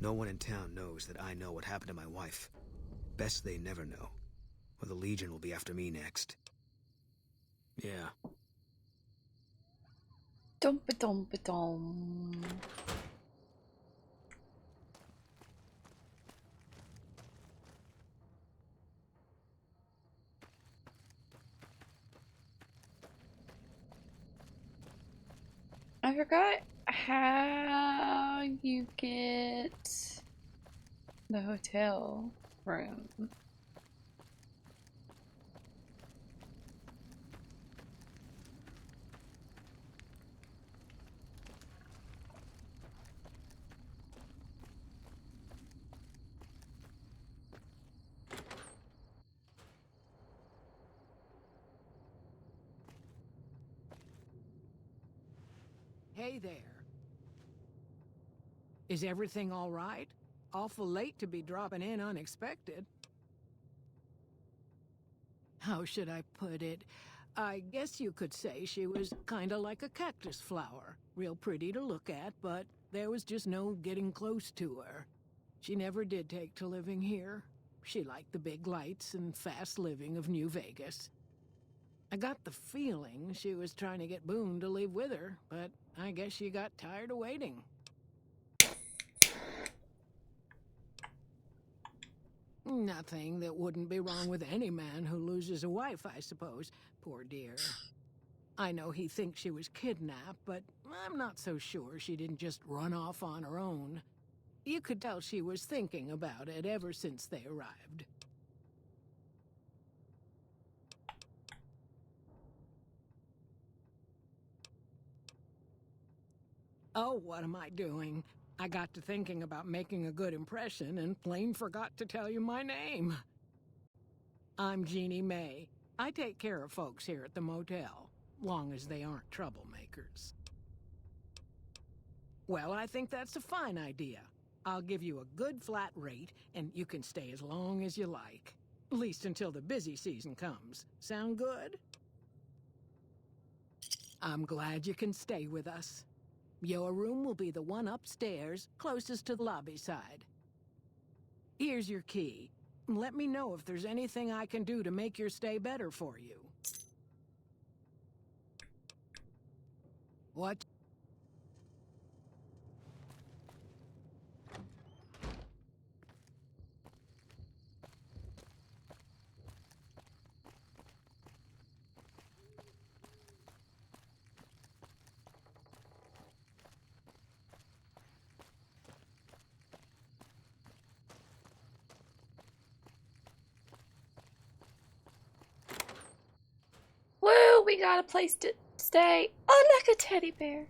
No one in town knows that I know what happened to my wife. Best they never know. Or the Legion will be after me next. Yeah. Dum-ba-dum-ba-dum. I forgot how you get the hotel room. Hey there. Is everything all right? Awful late to be dropping in unexpected. How should I put it? I guess you could say she was kinda like a cactus flower. Real pretty to look at, but there was just no getting close to her. She never did take to living here. She liked the big lights and fast living of New Vegas. I got the feeling she was trying to get Boone to leave with her, but I guess she got tired of waiting. Nothing that wouldn't be wrong with any man who loses a wife, I suppose. Poor dear. I know he thinks she was kidnapped, but I'm not so sure she didn't just run off on her own. You could tell she was thinking about it ever since they arrived. Oh, what am I doing? I got to thinking about making a good impression and plain forgot to tell you my name. I'm Jeannie May. I take care of folks here at the motel, long as they aren't troublemakers. Well, I think that's a fine idea. I'll give you a good flat rate, and you can stay as long as you like. At least until the busy season comes. Sound good? I'm glad you can stay with us. Your room will be the one upstairs, closest to the lobby side. Here's your key. Let me know if there's anything I can do to make your stay better for you. What? Woo, we got a place to stay. Oh, like a teddy bear.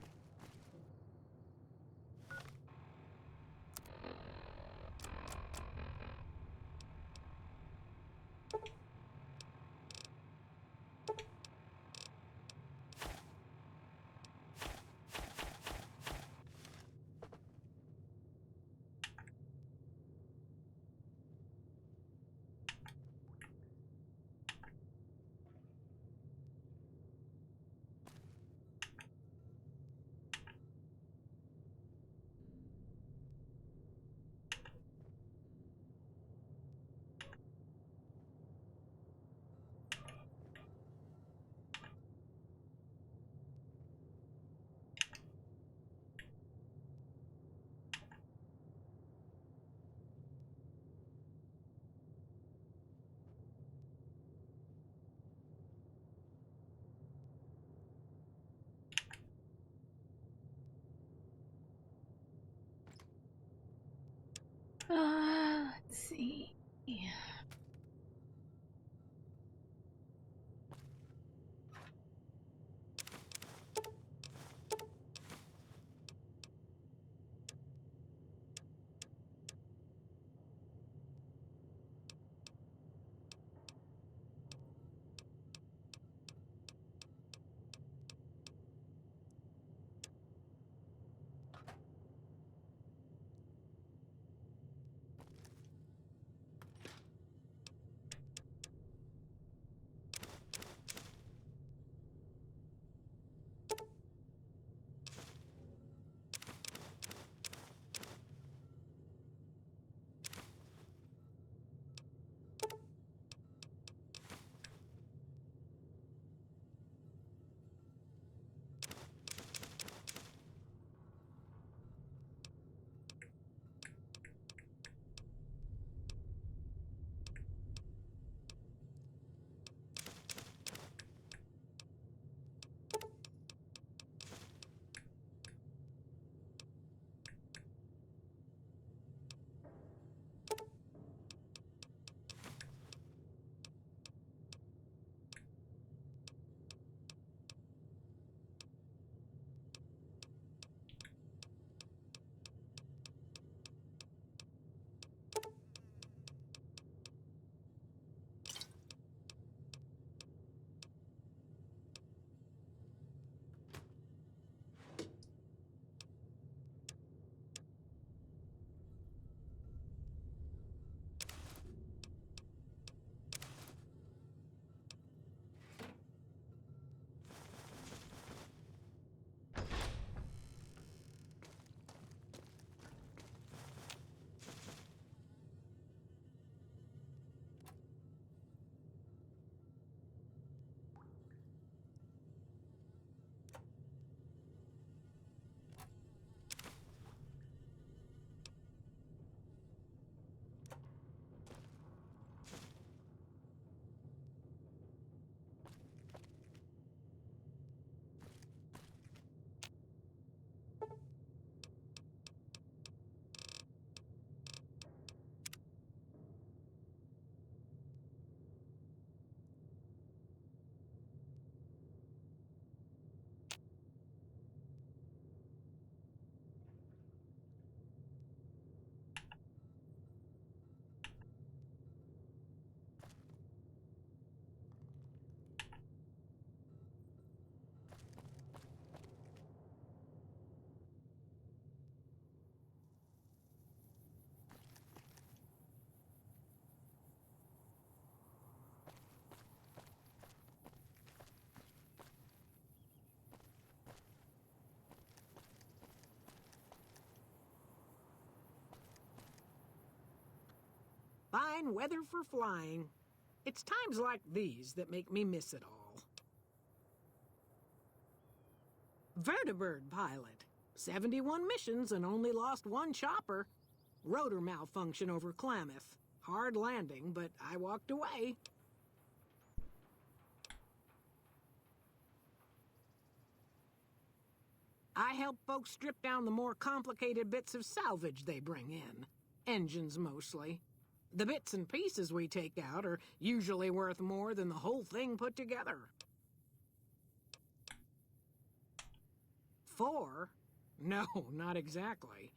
fine weather for flying. It's times like these that make me miss it all. Vertibird pilot. 71 missions and only lost one chopper. Rotor malfunction over Klamath. Hard landing, but I walked away. I help folks strip down the more complicated bits of salvage they bring in. Engines mostly. The bits and pieces we take out are usually worth more than the whole thing put together. 4? No, not exactly.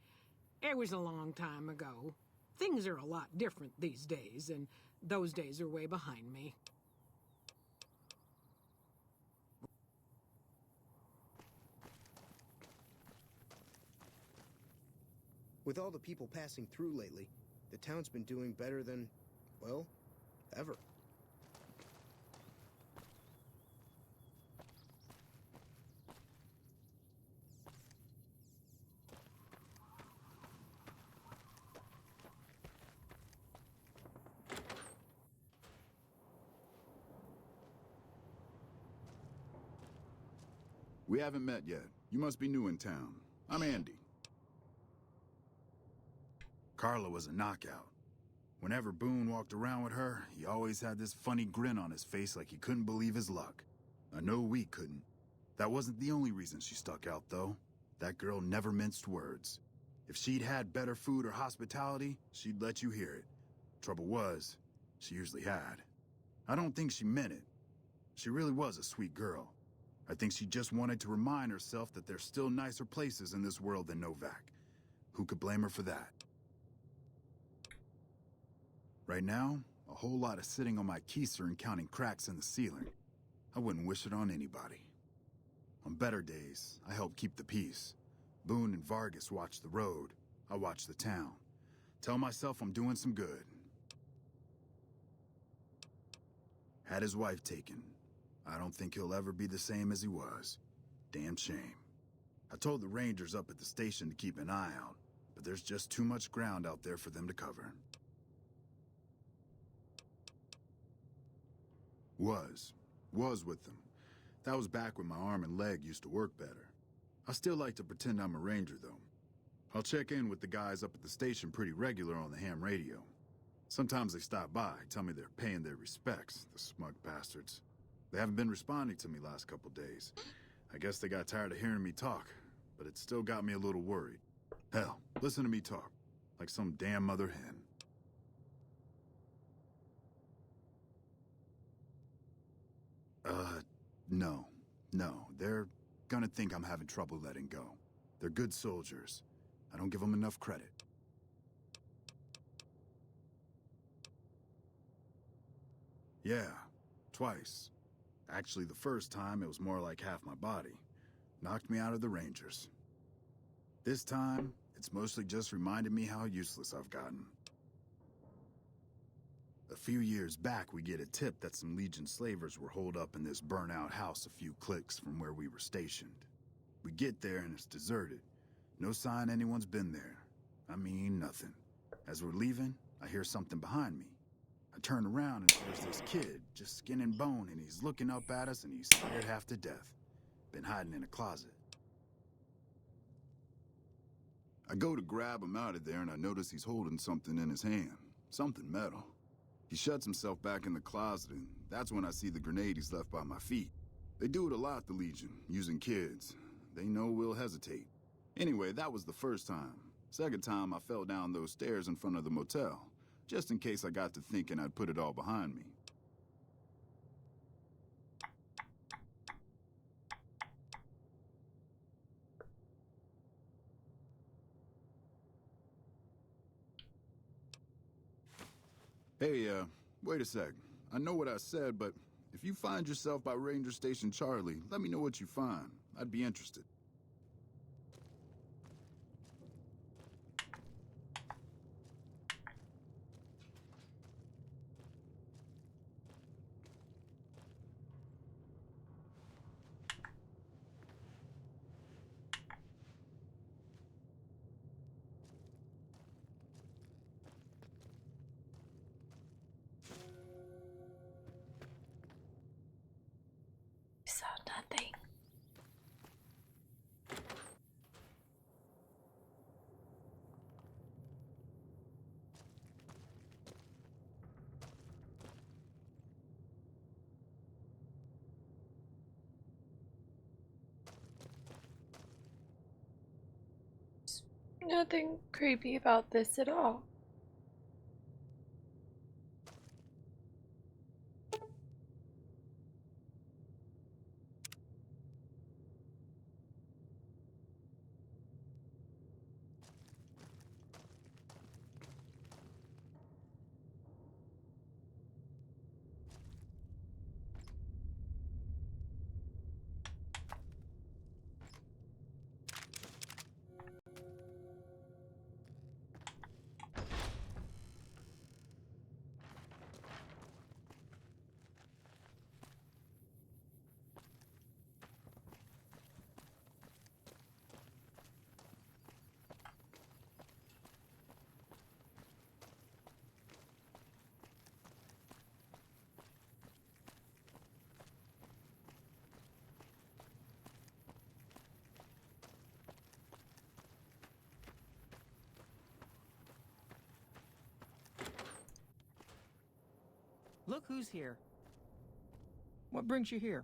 It was a long time ago. Things are a lot different these days, and those days are way behind me. With all the people passing through lately, the town's been doing better than, well, ever. We haven't met yet. You must be new in town. I'm Andy. Carla was a knockout. Whenever Boone walked around with her, he always had this funny grin on his face like he couldn't believe his luck. I know we couldn't. That wasn't the only reason she stuck out, though. That girl never minced words. If she'd had better food or hospitality, she'd let you hear it. Trouble was, she usually had. I don't think she meant it. She really was a sweet girl. I think she just wanted to remind herself that there's still nicer places in this world than Novak. Who could blame her for that? Right now, a whole lot of sitting on my keister and counting cracks in the ceiling. I wouldn't wish it on anybody. On better days, I help keep the peace. Boone and Vargas watch the road. I watch the town. Tell myself I'm doing some good. Had his wife taken. I don't think he'll ever be the same as he was. Damn shame. I told the Rangers up at the station to keep an eye out, but there's just too much ground out there for them to cover. Was with them. That was back when my arm and leg used to work better. I still like to pretend I'm a ranger, though. I'll check in with the guys up at the station pretty regular on the ham radio. Sometimes they stop by, tell me they're paying their respects, the smug bastards. They haven't been responding to me last couple days. I guess they got tired of hearing me talk, but it still got me a little worried. Hell, listen to me talk, like some damn mother hen. No. They're gonna think I'm having trouble letting go. They're good soldiers. I don't give them enough credit. Yeah, twice. Actually, the first time, it was more like half my body. Knocked me out of the Rangers. This time, it's mostly just reminded me how useless I've gotten. A few years back, we get a tip that some Legion slavers were holed up in this burnt-out house a few clicks from where we were stationed. We get there and it's deserted. No sign anyone's been there. I mean, nothing. As we're leaving, I hear something behind me. I turn around and there's this kid, just skin and bone, and he's looking up at us and he's scared half to death. Been hiding in a closet. I go to grab him out of there and I notice he's holding something in his hand. Something metal. He shuts himself back in the closet, and that's when I see the grenade he's left by my feet. They do it a lot, the Legion, using kids. They know we'll hesitate. Anyway, that was the first time. Second time, I fell down those stairs in front of the motel, just in case I got to thinking I'd put it all behind me. Hey, wait a sec. I know what I said, but if you find yourself by Ranger Station Charlie, let me know what you find. I'd be interested. nothing. Nothing creepy about this at all. Look who's here. What brings you here?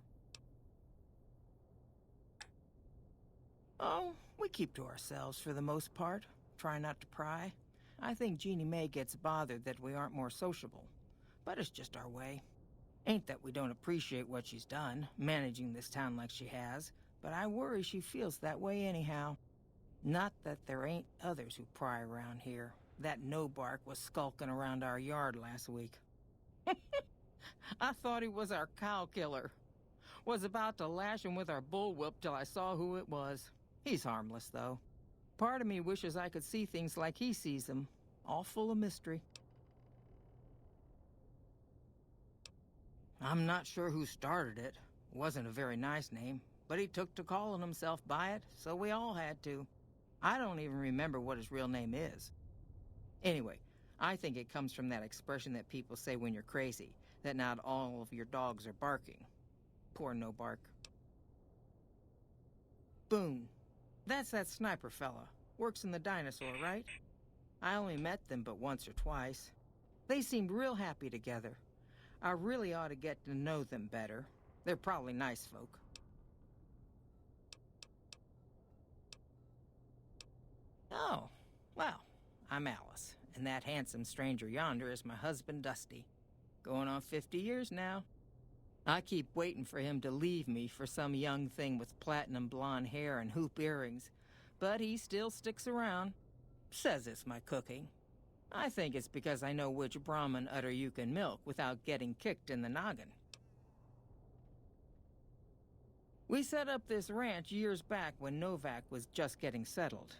Oh, we keep to ourselves for the most part. Try not to pry. I think Jeannie Mae gets bothered that we aren't more sociable. But it's just our way. Ain't that we don't appreciate what she's done, managing this town like she has, but I worry she feels that way anyhow. Not that there ain't others who pry around here. That no-bark was skulking around our yard last week. I thought he was our cow killer. Was about to lash him with our bullwhip till I saw who it was. He's harmless, though. Part of me wishes I could see things like he sees them, all full of mystery. I'm not sure who started it. Wasn't a very nice name, but he took to calling himself by it, so we all had to. I don't even remember what his real name is. Anyway, I think it comes from that expression that people say when you're crazy, that not all of your dogs are barking. Poor no-bark. Boone. That's that sniper fella. Works in the dinosaur, right? I only met them but once or twice. They seemed real happy together. I really ought to get to know them better. They're probably nice folk. Oh, well, I'm Alice, and that handsome stranger yonder is my husband, Dusty. Going on 50 years now. I keep waiting for him to leave me for some young thing with platinum blonde hair and hoop earrings, but he still sticks around. Says it's my cooking. I think it's because I know which Brahmin udder you can milk without getting kicked in the noggin. We set up this ranch years back when Novak was just getting settled.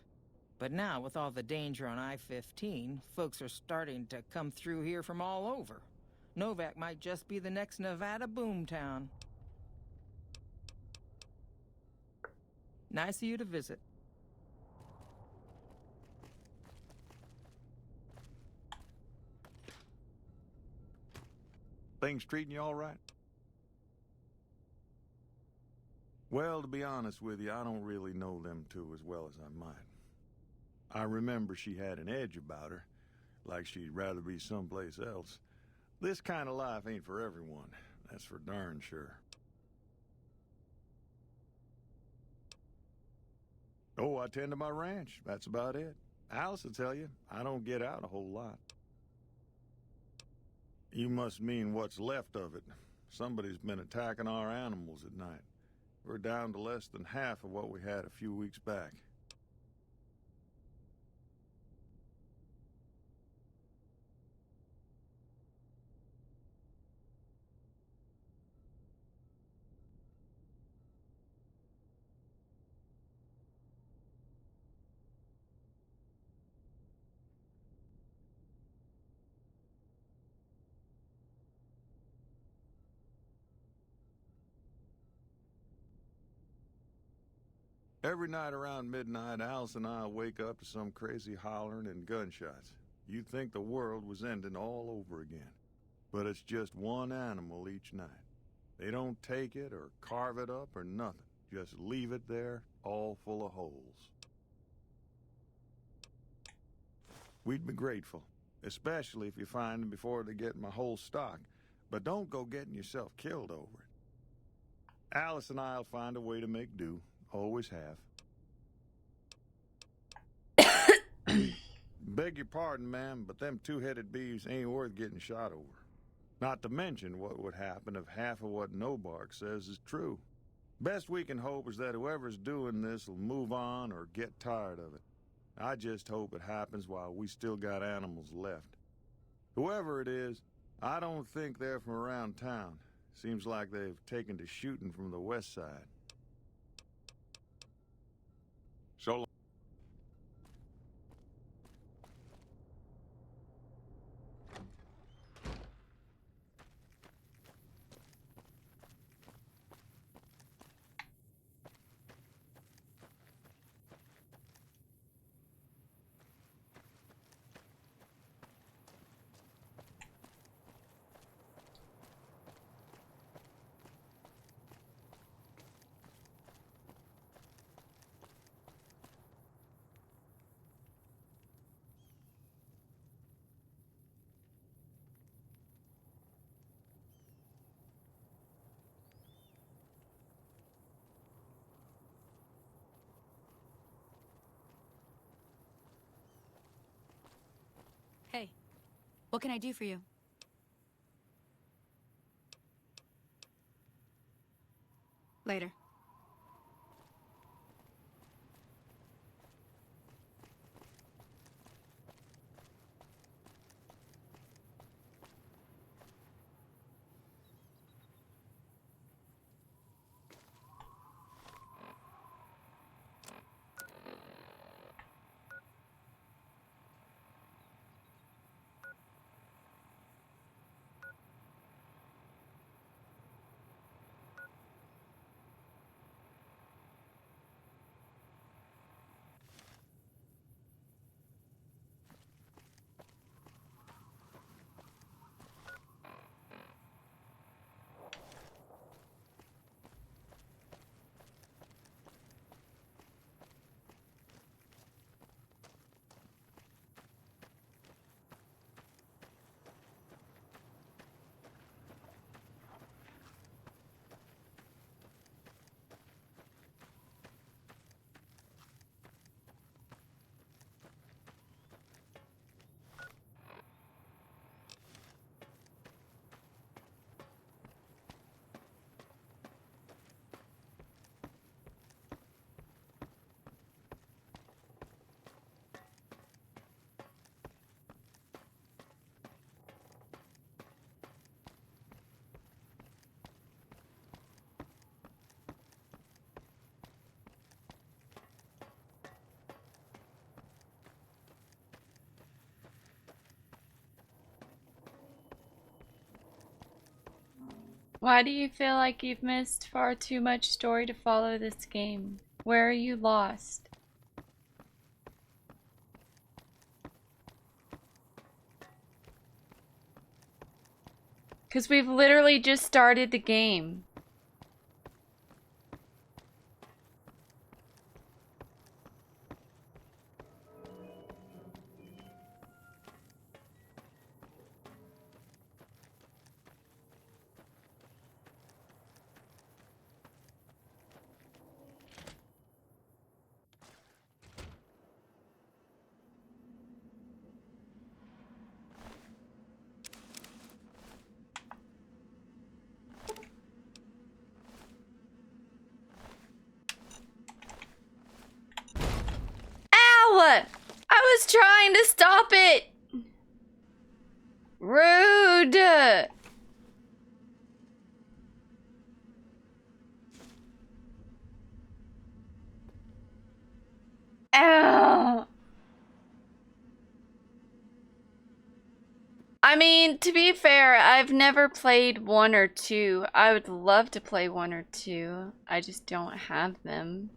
But now, with all the danger on I-15, folks are starting to come through here from all over. Novak might just be the next Nevada boomtown. Nice of you to visit. Things treating you all right? Well, to be honest with you, I don't really know them two as well as I might. I remember she had an edge about her, like she'd rather be someplace else. This kind of life ain't for everyone, that's for darn sure. Oh, I tend to my ranch, that's about it. Alice will tell you, I don't get out a whole lot. You must mean what's left of it. Somebody's been attacking our animals at night. We're down to less than half of what we had a few weeks back. Every night around midnight, Alice and I wake up to some crazy hollering and gunshots. You'd think the world was ending all over again. But it's just one animal each night. They don't take it or carve it up or nothing. Just leave it there, all full of holes. We'd be grateful, especially if you find them before they get my whole stock. But don't go getting yourself killed over it. Alice and I'll find a way to make do. Always have. Beg your pardon, ma'am, but them two-headed beeves ain't worth getting shot over. Not to mention what would happen if half of what Nobark says is true. Best we can hope is that whoever's doing this will move on or get tired of it. I just hope it happens while we still got animals left. Whoever it is, I don't think they're from around town. Seems like they've taken to shooting from the west side. So long. Hey, what can I do for you? Later. Why do you feel like you've missed far too much story to follow this game? Where are you lost? Because we've literally just started the game. Ow! I was trying to stop it! Rude! Ow! I mean, to be fair, I've never played 1 or 2. I would love to play 1 or 2. I just don't have them.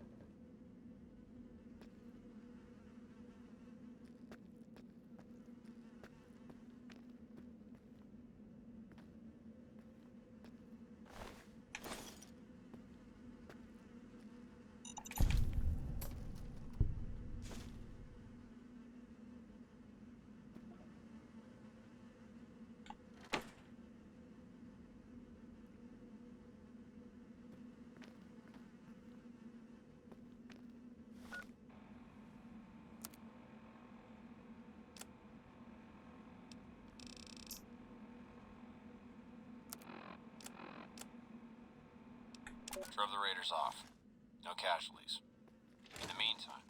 Drove the raiders off. No casualties. In the meantime,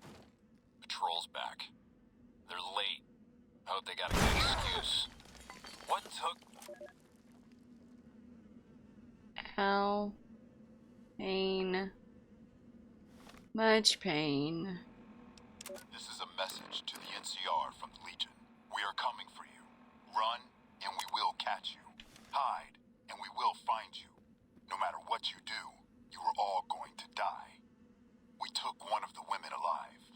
patrol's back. They're late. I hope they got a good excuse. What took... Ow. Pain. Much pain. This is a message to the NCR from the Legion. We are coming for you. Run, and we will catch you. Hide, and we will find you. No matter what you do, you are all going to die. We took one of the women alive.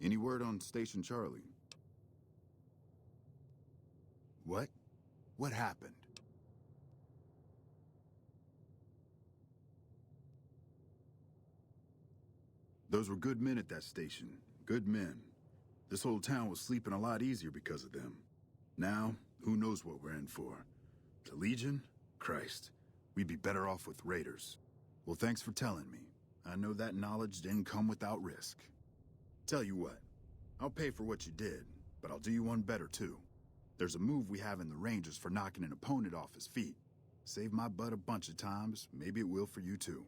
Any word on Station Charlie? What? What happened? Those were good men at that station. Good men. This whole town was sleeping a lot easier because of them. Now, who knows what we're in for? The Legion? Christ. We'd be better off with raiders. Well, thanks for telling me. I know that knowledge didn't come without risk. Tell you what, I'll pay for what you did, but I'll do you one better too. There's a move we have in the Rangers for knocking an opponent off his feet. Saved my butt a bunch of times, maybe it will for you too.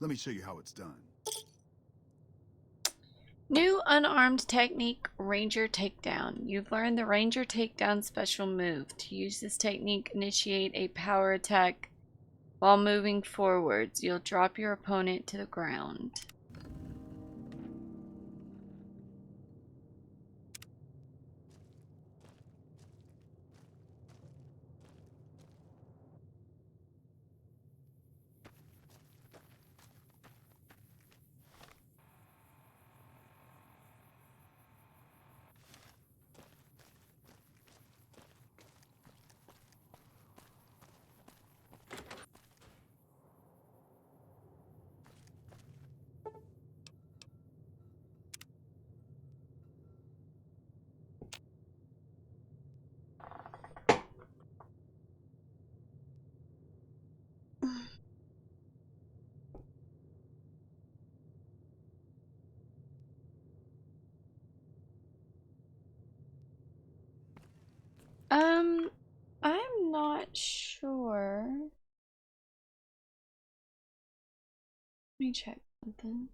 Let me show you how it's done. New unarmed technique, Ranger Takedown. You've learned the Ranger Takedown special move. To use this technique, initiate a power attack while moving forwards. You'll drop your opponent to the ground. I'm not sure. Let me check something.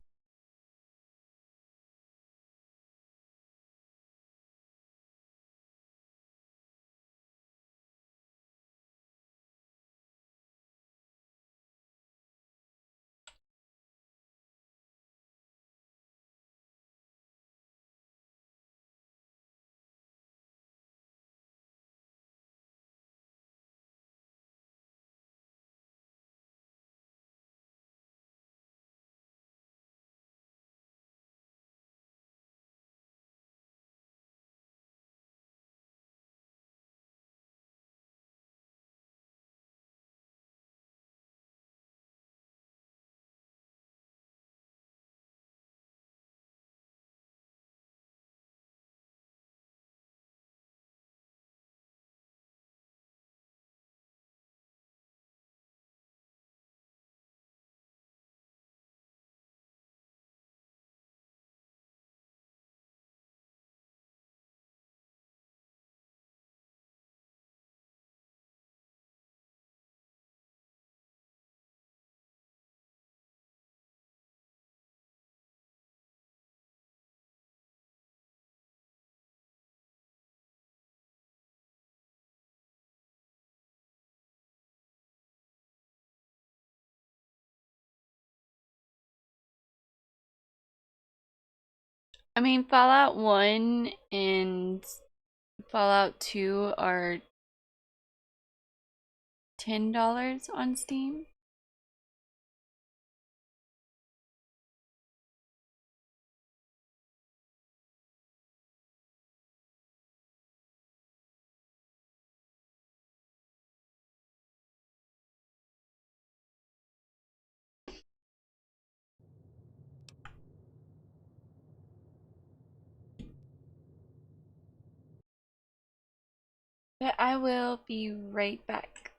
I mean, Fallout 1 and Fallout 2 are $10 on Steam. But I will be right back.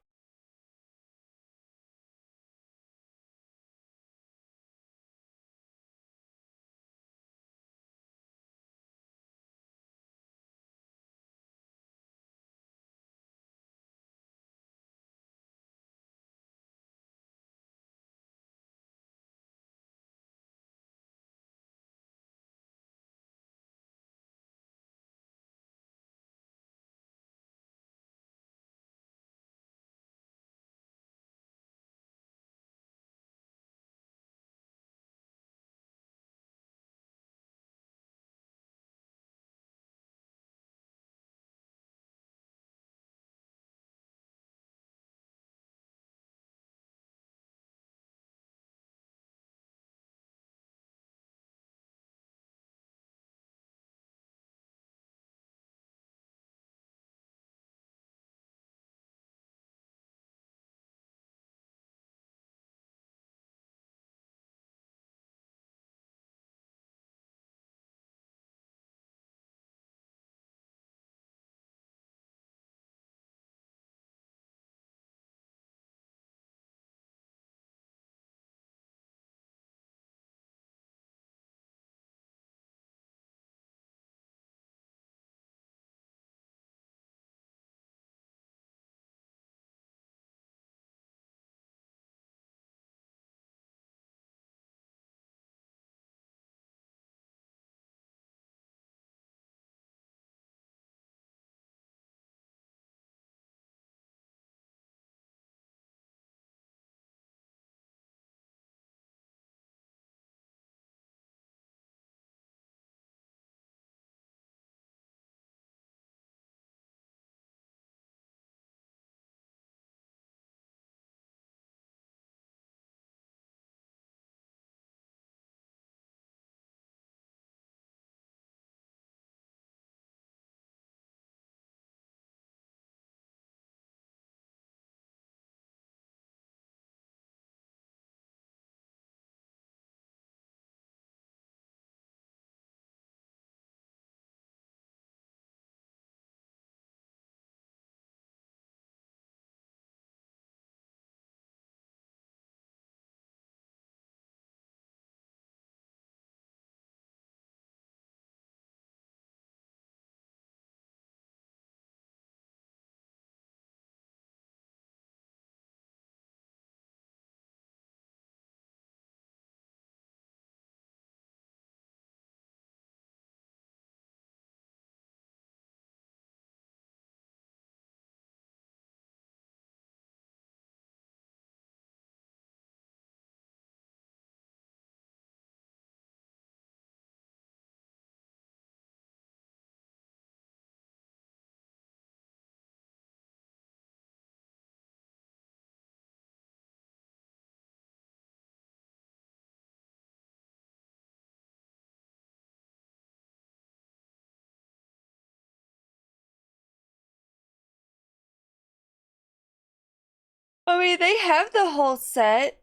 I mean, they have the whole set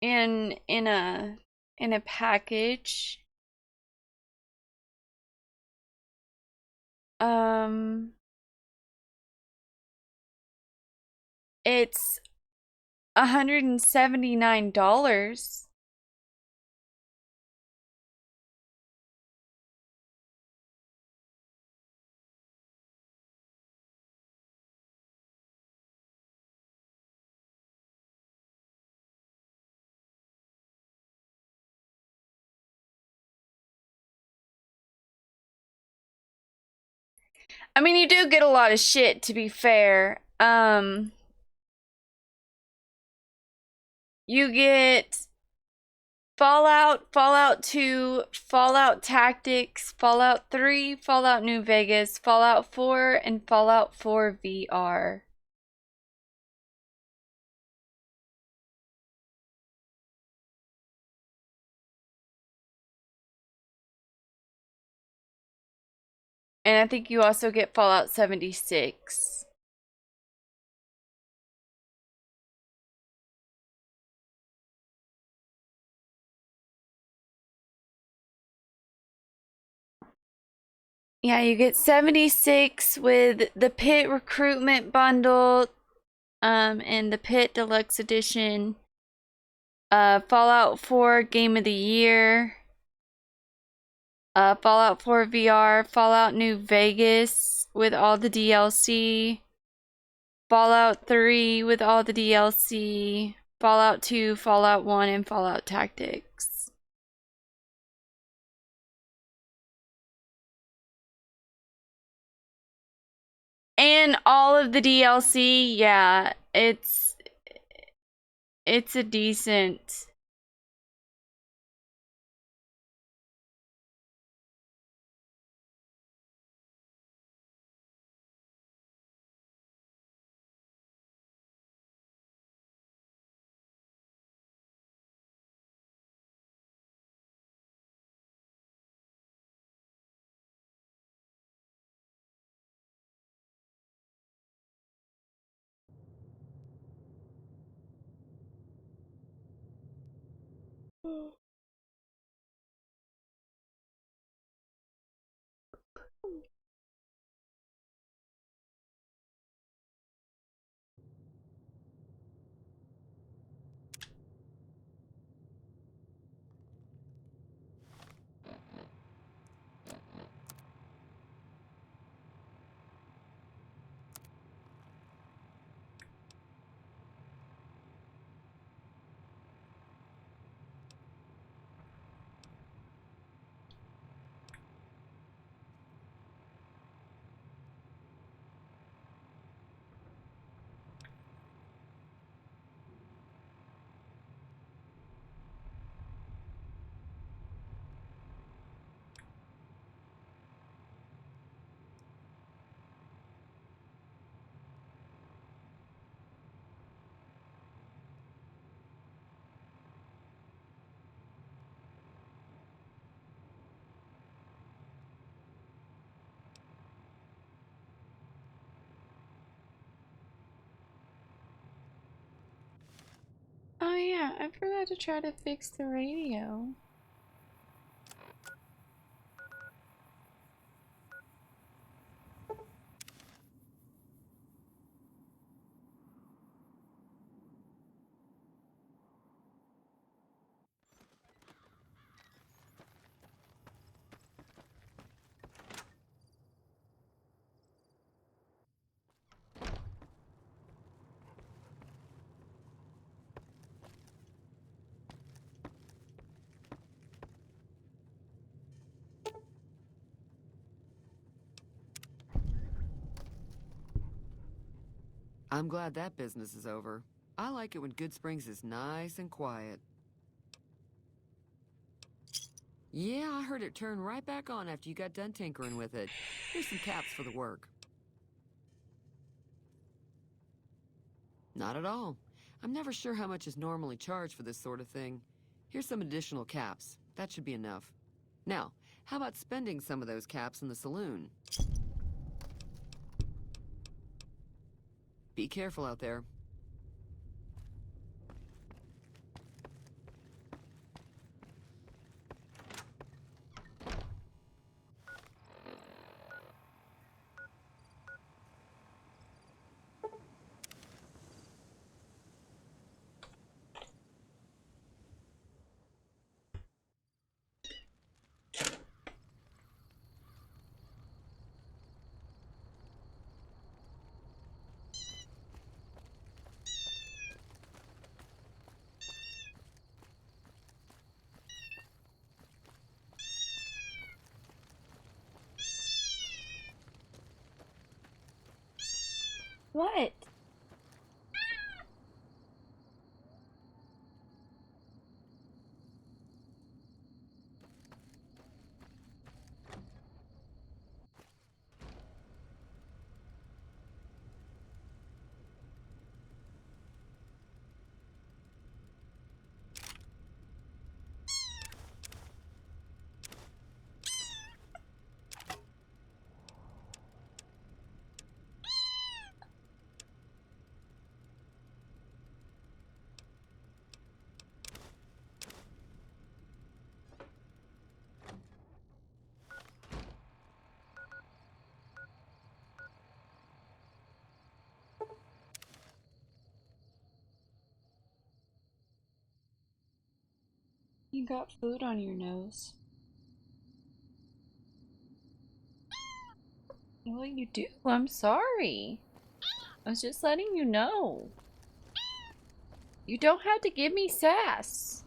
in a package. It's $179. I mean, you do get a lot of shit, to be fair. You get Fallout, Fallout 2, Fallout Tactics, Fallout 3, Fallout New Vegas, Fallout 4, and Fallout 4 VR. And I think you also get Fallout 76. Yeah, you get 76 with the Pit Recruitment Bundle, and the Pit Deluxe Edition. Fallout 4 Game of the Year. Fallout 4 VR, Fallout New Vegas with all the DLC. Fallout 3 with all the DLC. Fallout 2, Fallout 1, and Fallout Tactics. And all of the DLC, yeah, it's a decent. Oh yeah, I forgot to try to fix the radio. I'm glad that business is over. I like it when Good Springs is nice and quiet. Yeah, I heard it turn right back on after you got done tinkering with it. Here's some caps for the work. Not at all. I'm never sure how much is normally charged for this sort of thing. Here's some additional caps. That should be enough. Now, how about spending some of those caps in the saloon? Be careful out there. What? You got food on your nose. Well, you do. I'm sorry. I was just letting you know. You don't have to give me sass.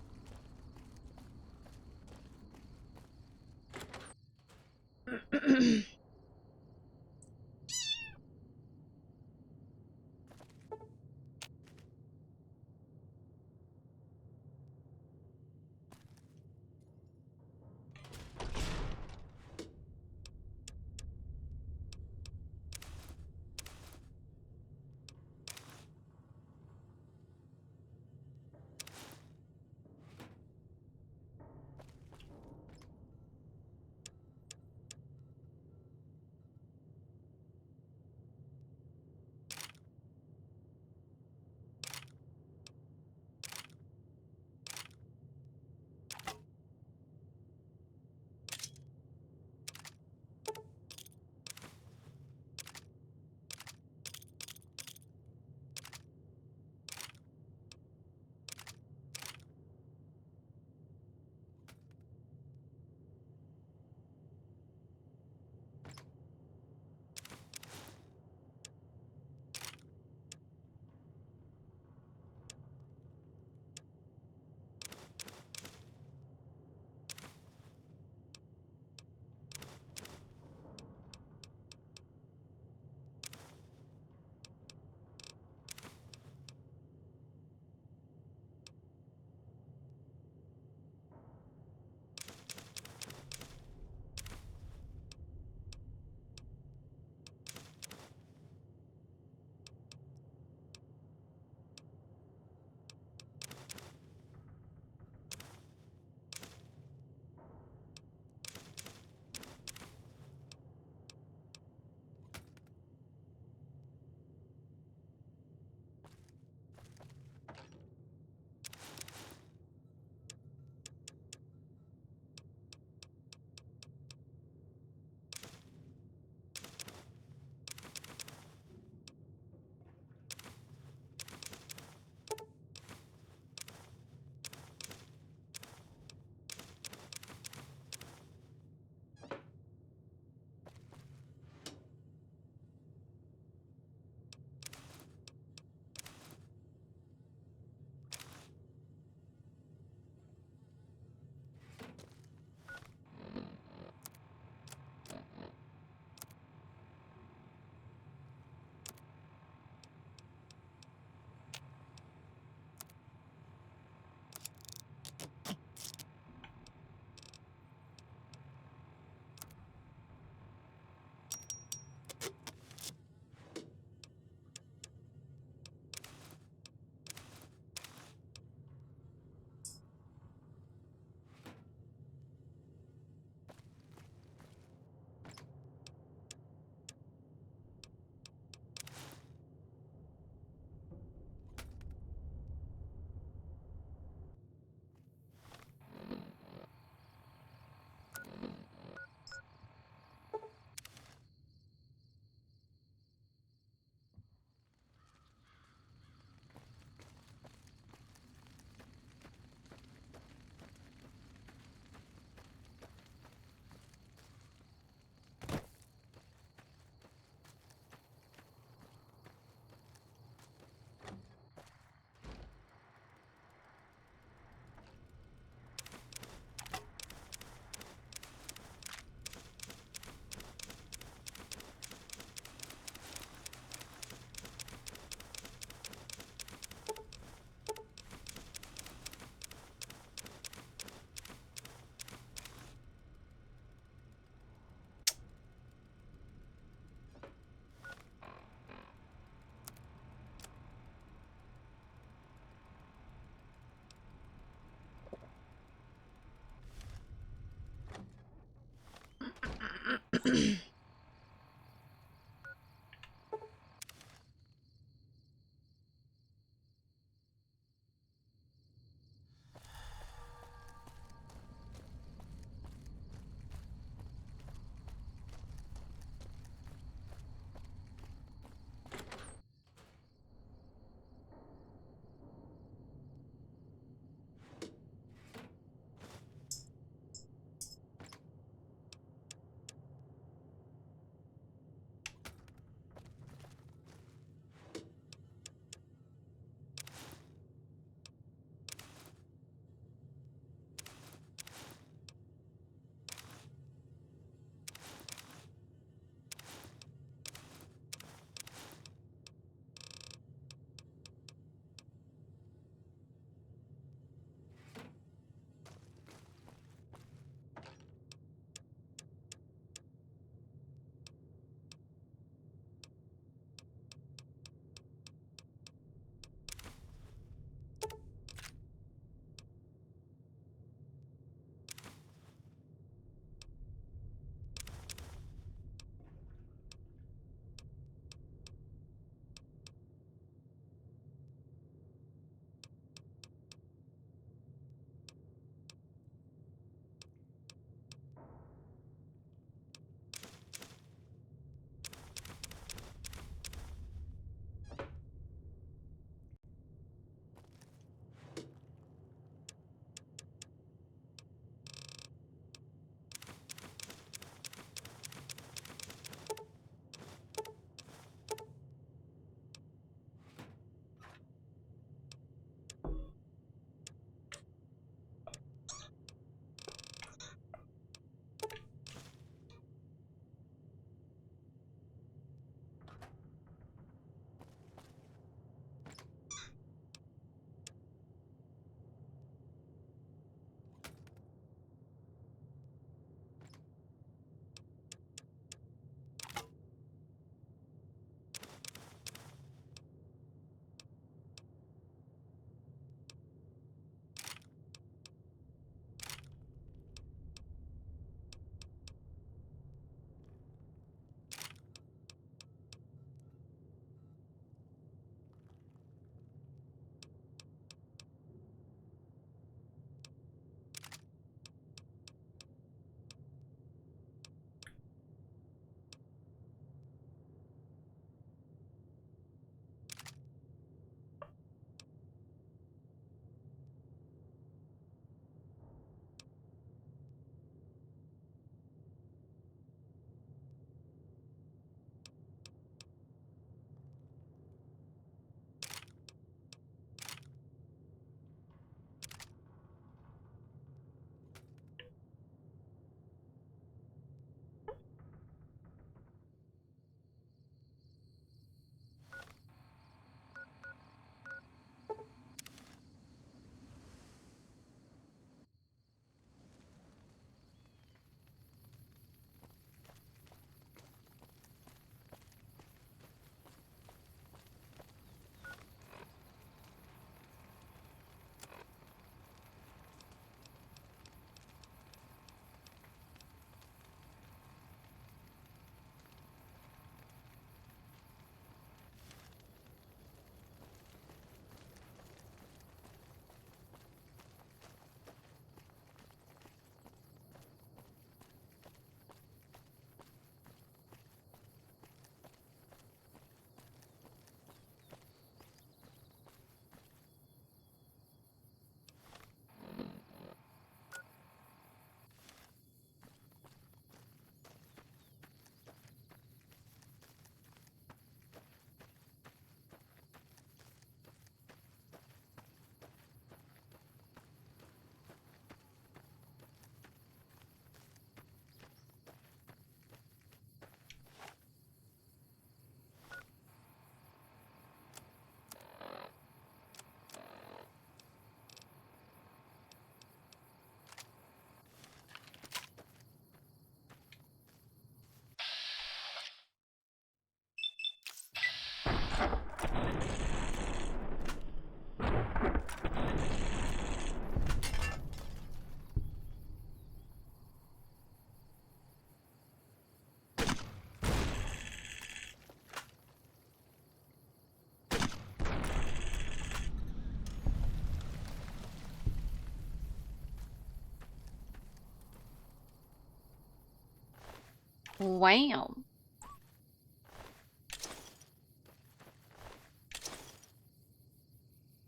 Wham.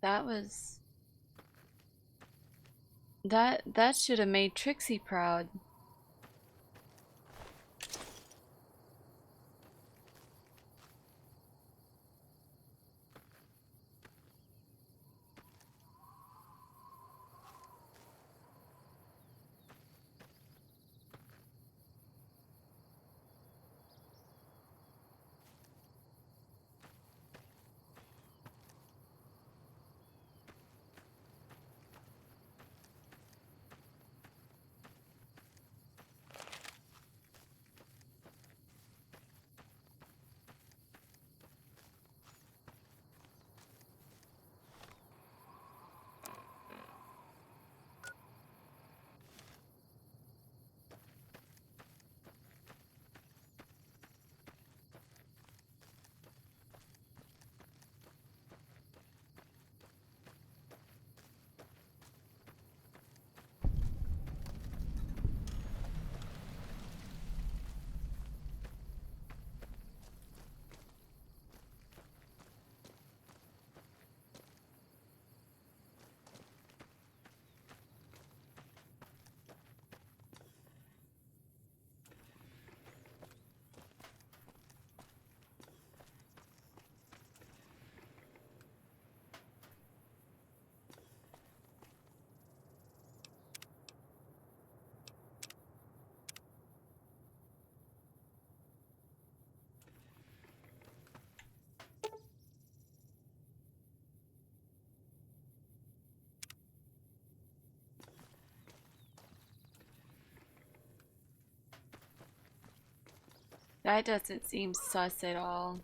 That was... That should have made Trixie proud. That doesn't seem sus at all.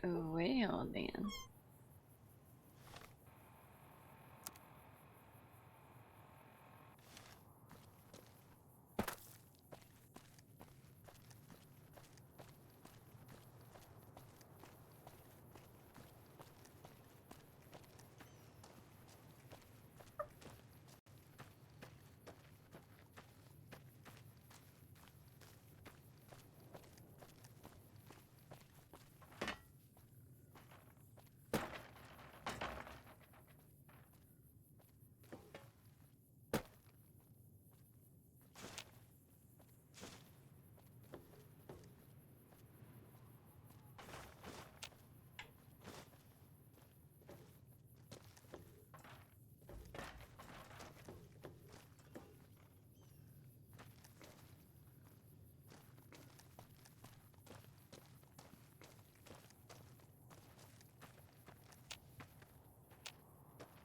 Well then.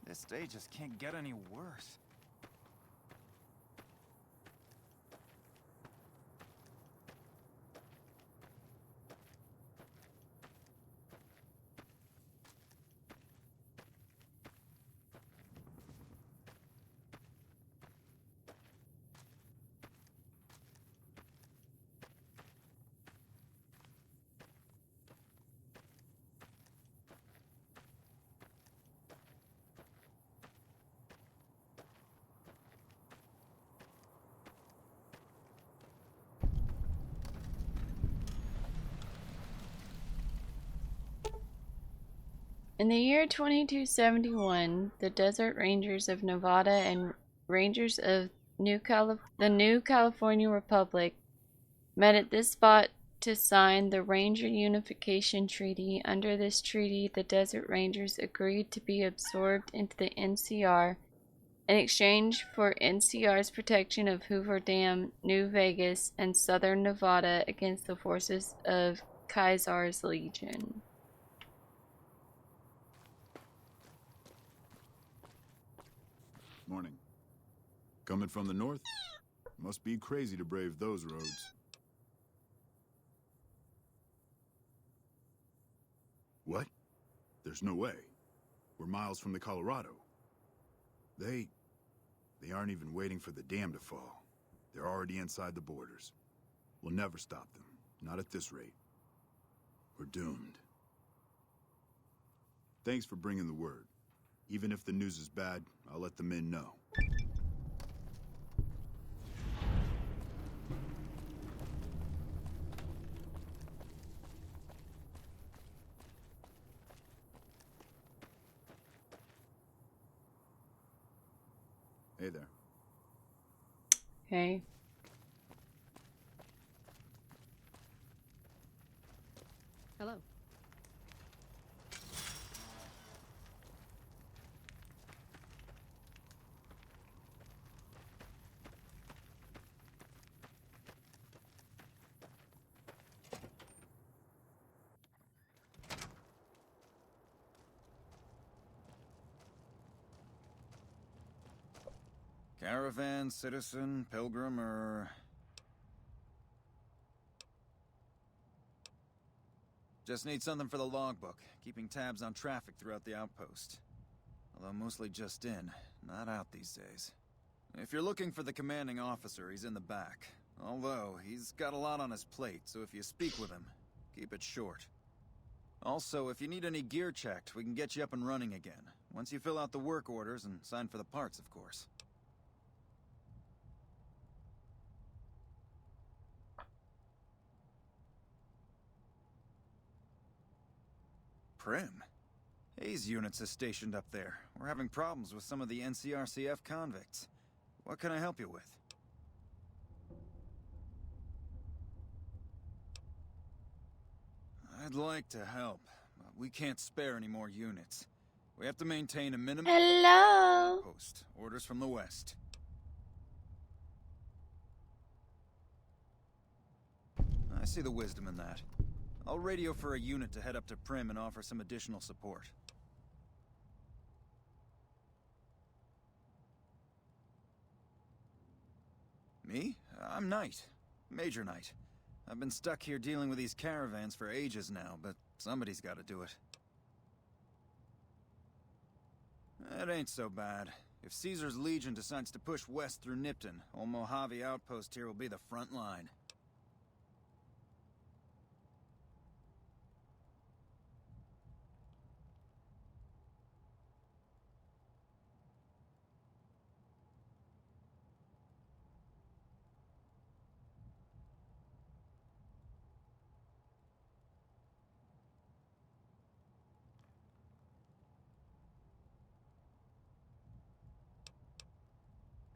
This day just can't get any worse. In the year 2271, the Desert Rangers of Nevada and Rangers of the New California Republic met at this spot to sign the Ranger Unification Treaty. Under this treaty, the Desert Rangers agreed to be absorbed into the NCR in exchange for NCR's protection of Hoover Dam, New Vegas, and southern Nevada against the forces of Caesar's Legion. Morning. Coming from the north? Must be crazy to brave those roads. What? There's no way. We're miles from the Colorado. They aren't even waiting for the dam to fall. They're already inside the borders. We'll never stop them. Not at this rate. We're doomed. Thanks for bringing the word. Even if the news is bad, I'll let the men know. Hey there. Hey. Hello. Caravan, citizen, pilgrim, or... Just need something for the logbook, keeping tabs on traffic throughout the outpost. Although mostly just in, not out these days. If you're looking for the commanding officer, he's in the back. Although, he's got a lot on his plate, so if you speak with him, keep it short. Also, if you need any gear checked, we can get you up and running again. Once you fill out the work orders and sign for the parts, of course. Prim? Hayes units is stationed up there. We're having problems with some of the NCRCF convicts. What can I help you with? I'd like to help, but we can't spare any more units. We have to maintain a minimum... Hello? Post. Orders from the west. I see the wisdom in that. I'll radio for a unit to head up to Prim and offer some additional support. Me? I'm Knight. Major Knight. I've been stuck here dealing with these caravans for ages now, but Somebody's got to do it. It ain't so bad. If Caesar's Legion decides to push west through Nipton, old Mojave Outpost here will be the front line.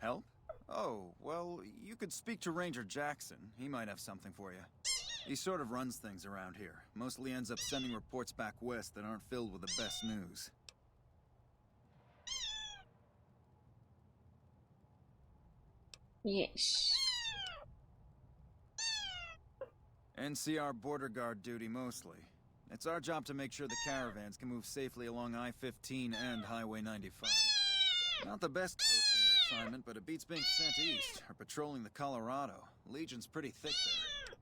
Help? Oh, well, you could speak to Ranger Jackson. He might have something for you. He sort of runs things around here. Mostly ends up sending reports back west that aren't filled with the best news. Yes. NCR border guard duty mostly. It's our job to make sure the caravans can move safely along I-15 and Highway 95. Not the best posting or assignment, but it beats being sent east or patrolling the Colorado. Legion's pretty thick there.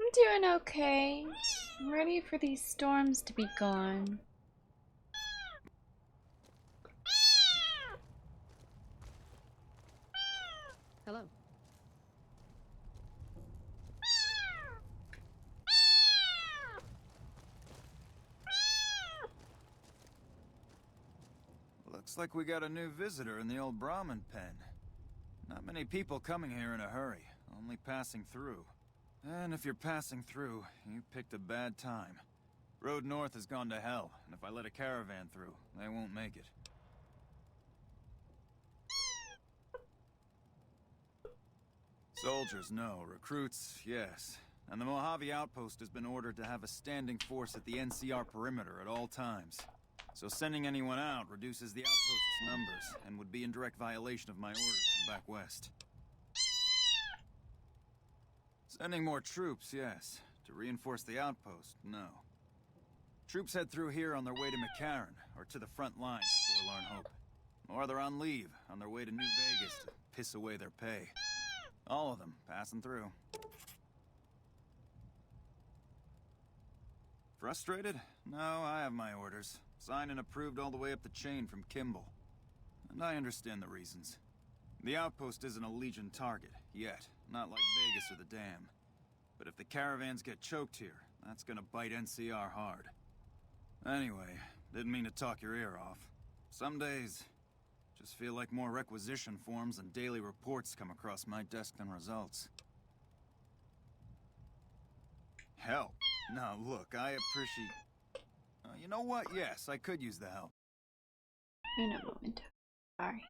I'm doing okay. I'm ready for these storms to be gone. Hello. Looks like we got a new visitor in the old Brahmin pen. Not many people coming here in a hurry, only passing through. And if you're passing through, you picked a bad time. Road north has gone to hell, and if I let a caravan through, they won't make it. Soldiers, no. Recruits, yes. And the Mojave Outpost has been ordered to have a standing force at the NCR perimeter at all times. So sending anyone out reduces the outpost's numbers, and would be in direct violation of my orders from back west. Sending more troops, yes. To reinforce the outpost, no. Troops head through here on their way to McCarran, or to the front lines at Forlorn Hope. Or they're on leave, on their way to New Vegas to piss away their pay. All of them, passing through. Frustrated? No, I have my orders. Signed and approved all the way up the chain from Kimball. And I understand the reasons. The outpost isn't a Legion target, yet. Not like Vegas or the Dam. But if the caravans get choked here, that's gonna bite NCR hard. Anyway, didn't mean to talk your ear off. Some days, just feel like more requisition forms and daily reports come across my desk than results. Help? Now look, I appreciate... you know what? Yes, I could use the help. In a moment. Sorry.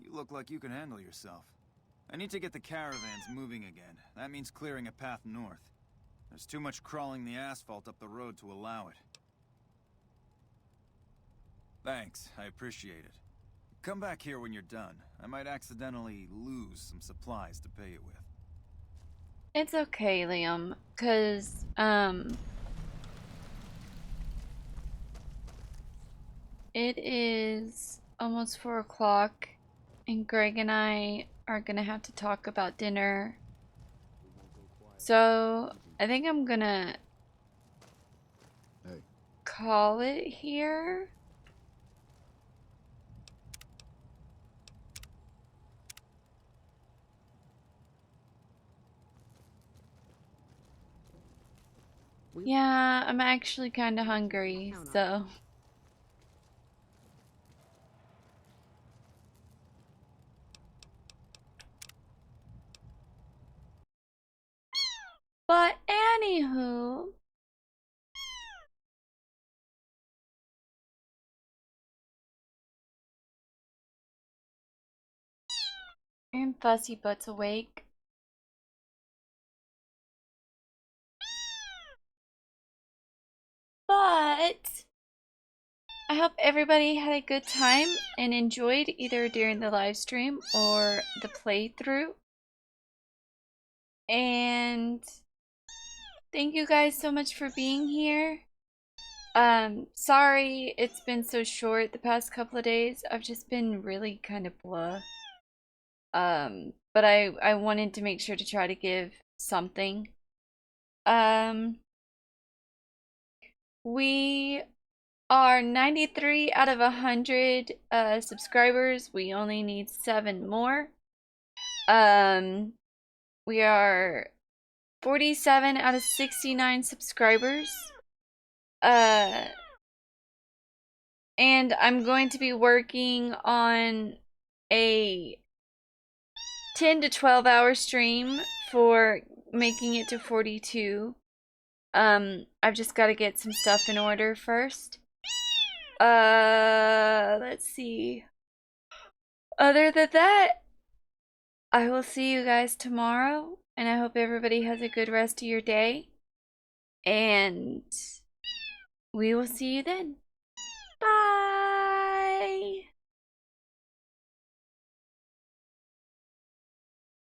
You look like you can handle yourself. I need to get the caravans moving again. That means clearing a path north. There's too much crawling the asphalt up the road to allow it. Thanks, I appreciate it. Come back here when you're done. I might accidentally lose some supplies to pay you with. It's okay, Liam, cause it is almost 4 o'clock, and Greg and I are gonna have to talk about dinner. So I think I'm gonna call it here. Yeah, I'm actually kind of hungry, so. But anywho, and Fussy Butt's awake. But I hope everybody had a good time and enjoyed either during the live stream or the playthrough. And thank you guys so much for being here. Sorry it's been so short the past couple of days. I've just been really kind of blah. But I wanted to make sure to try to give something. We are 93 out of 100 subscribers. We only need 7 more. We are 47 out of 69 subscribers. And I'm going to be working on a 10 to 12 hour stream for making it to 42. I've just got to get some stuff in order first. Let's see. Other than that, I will see you guys tomorrow, and I hope everybody has a good rest of your day. And we will see you then.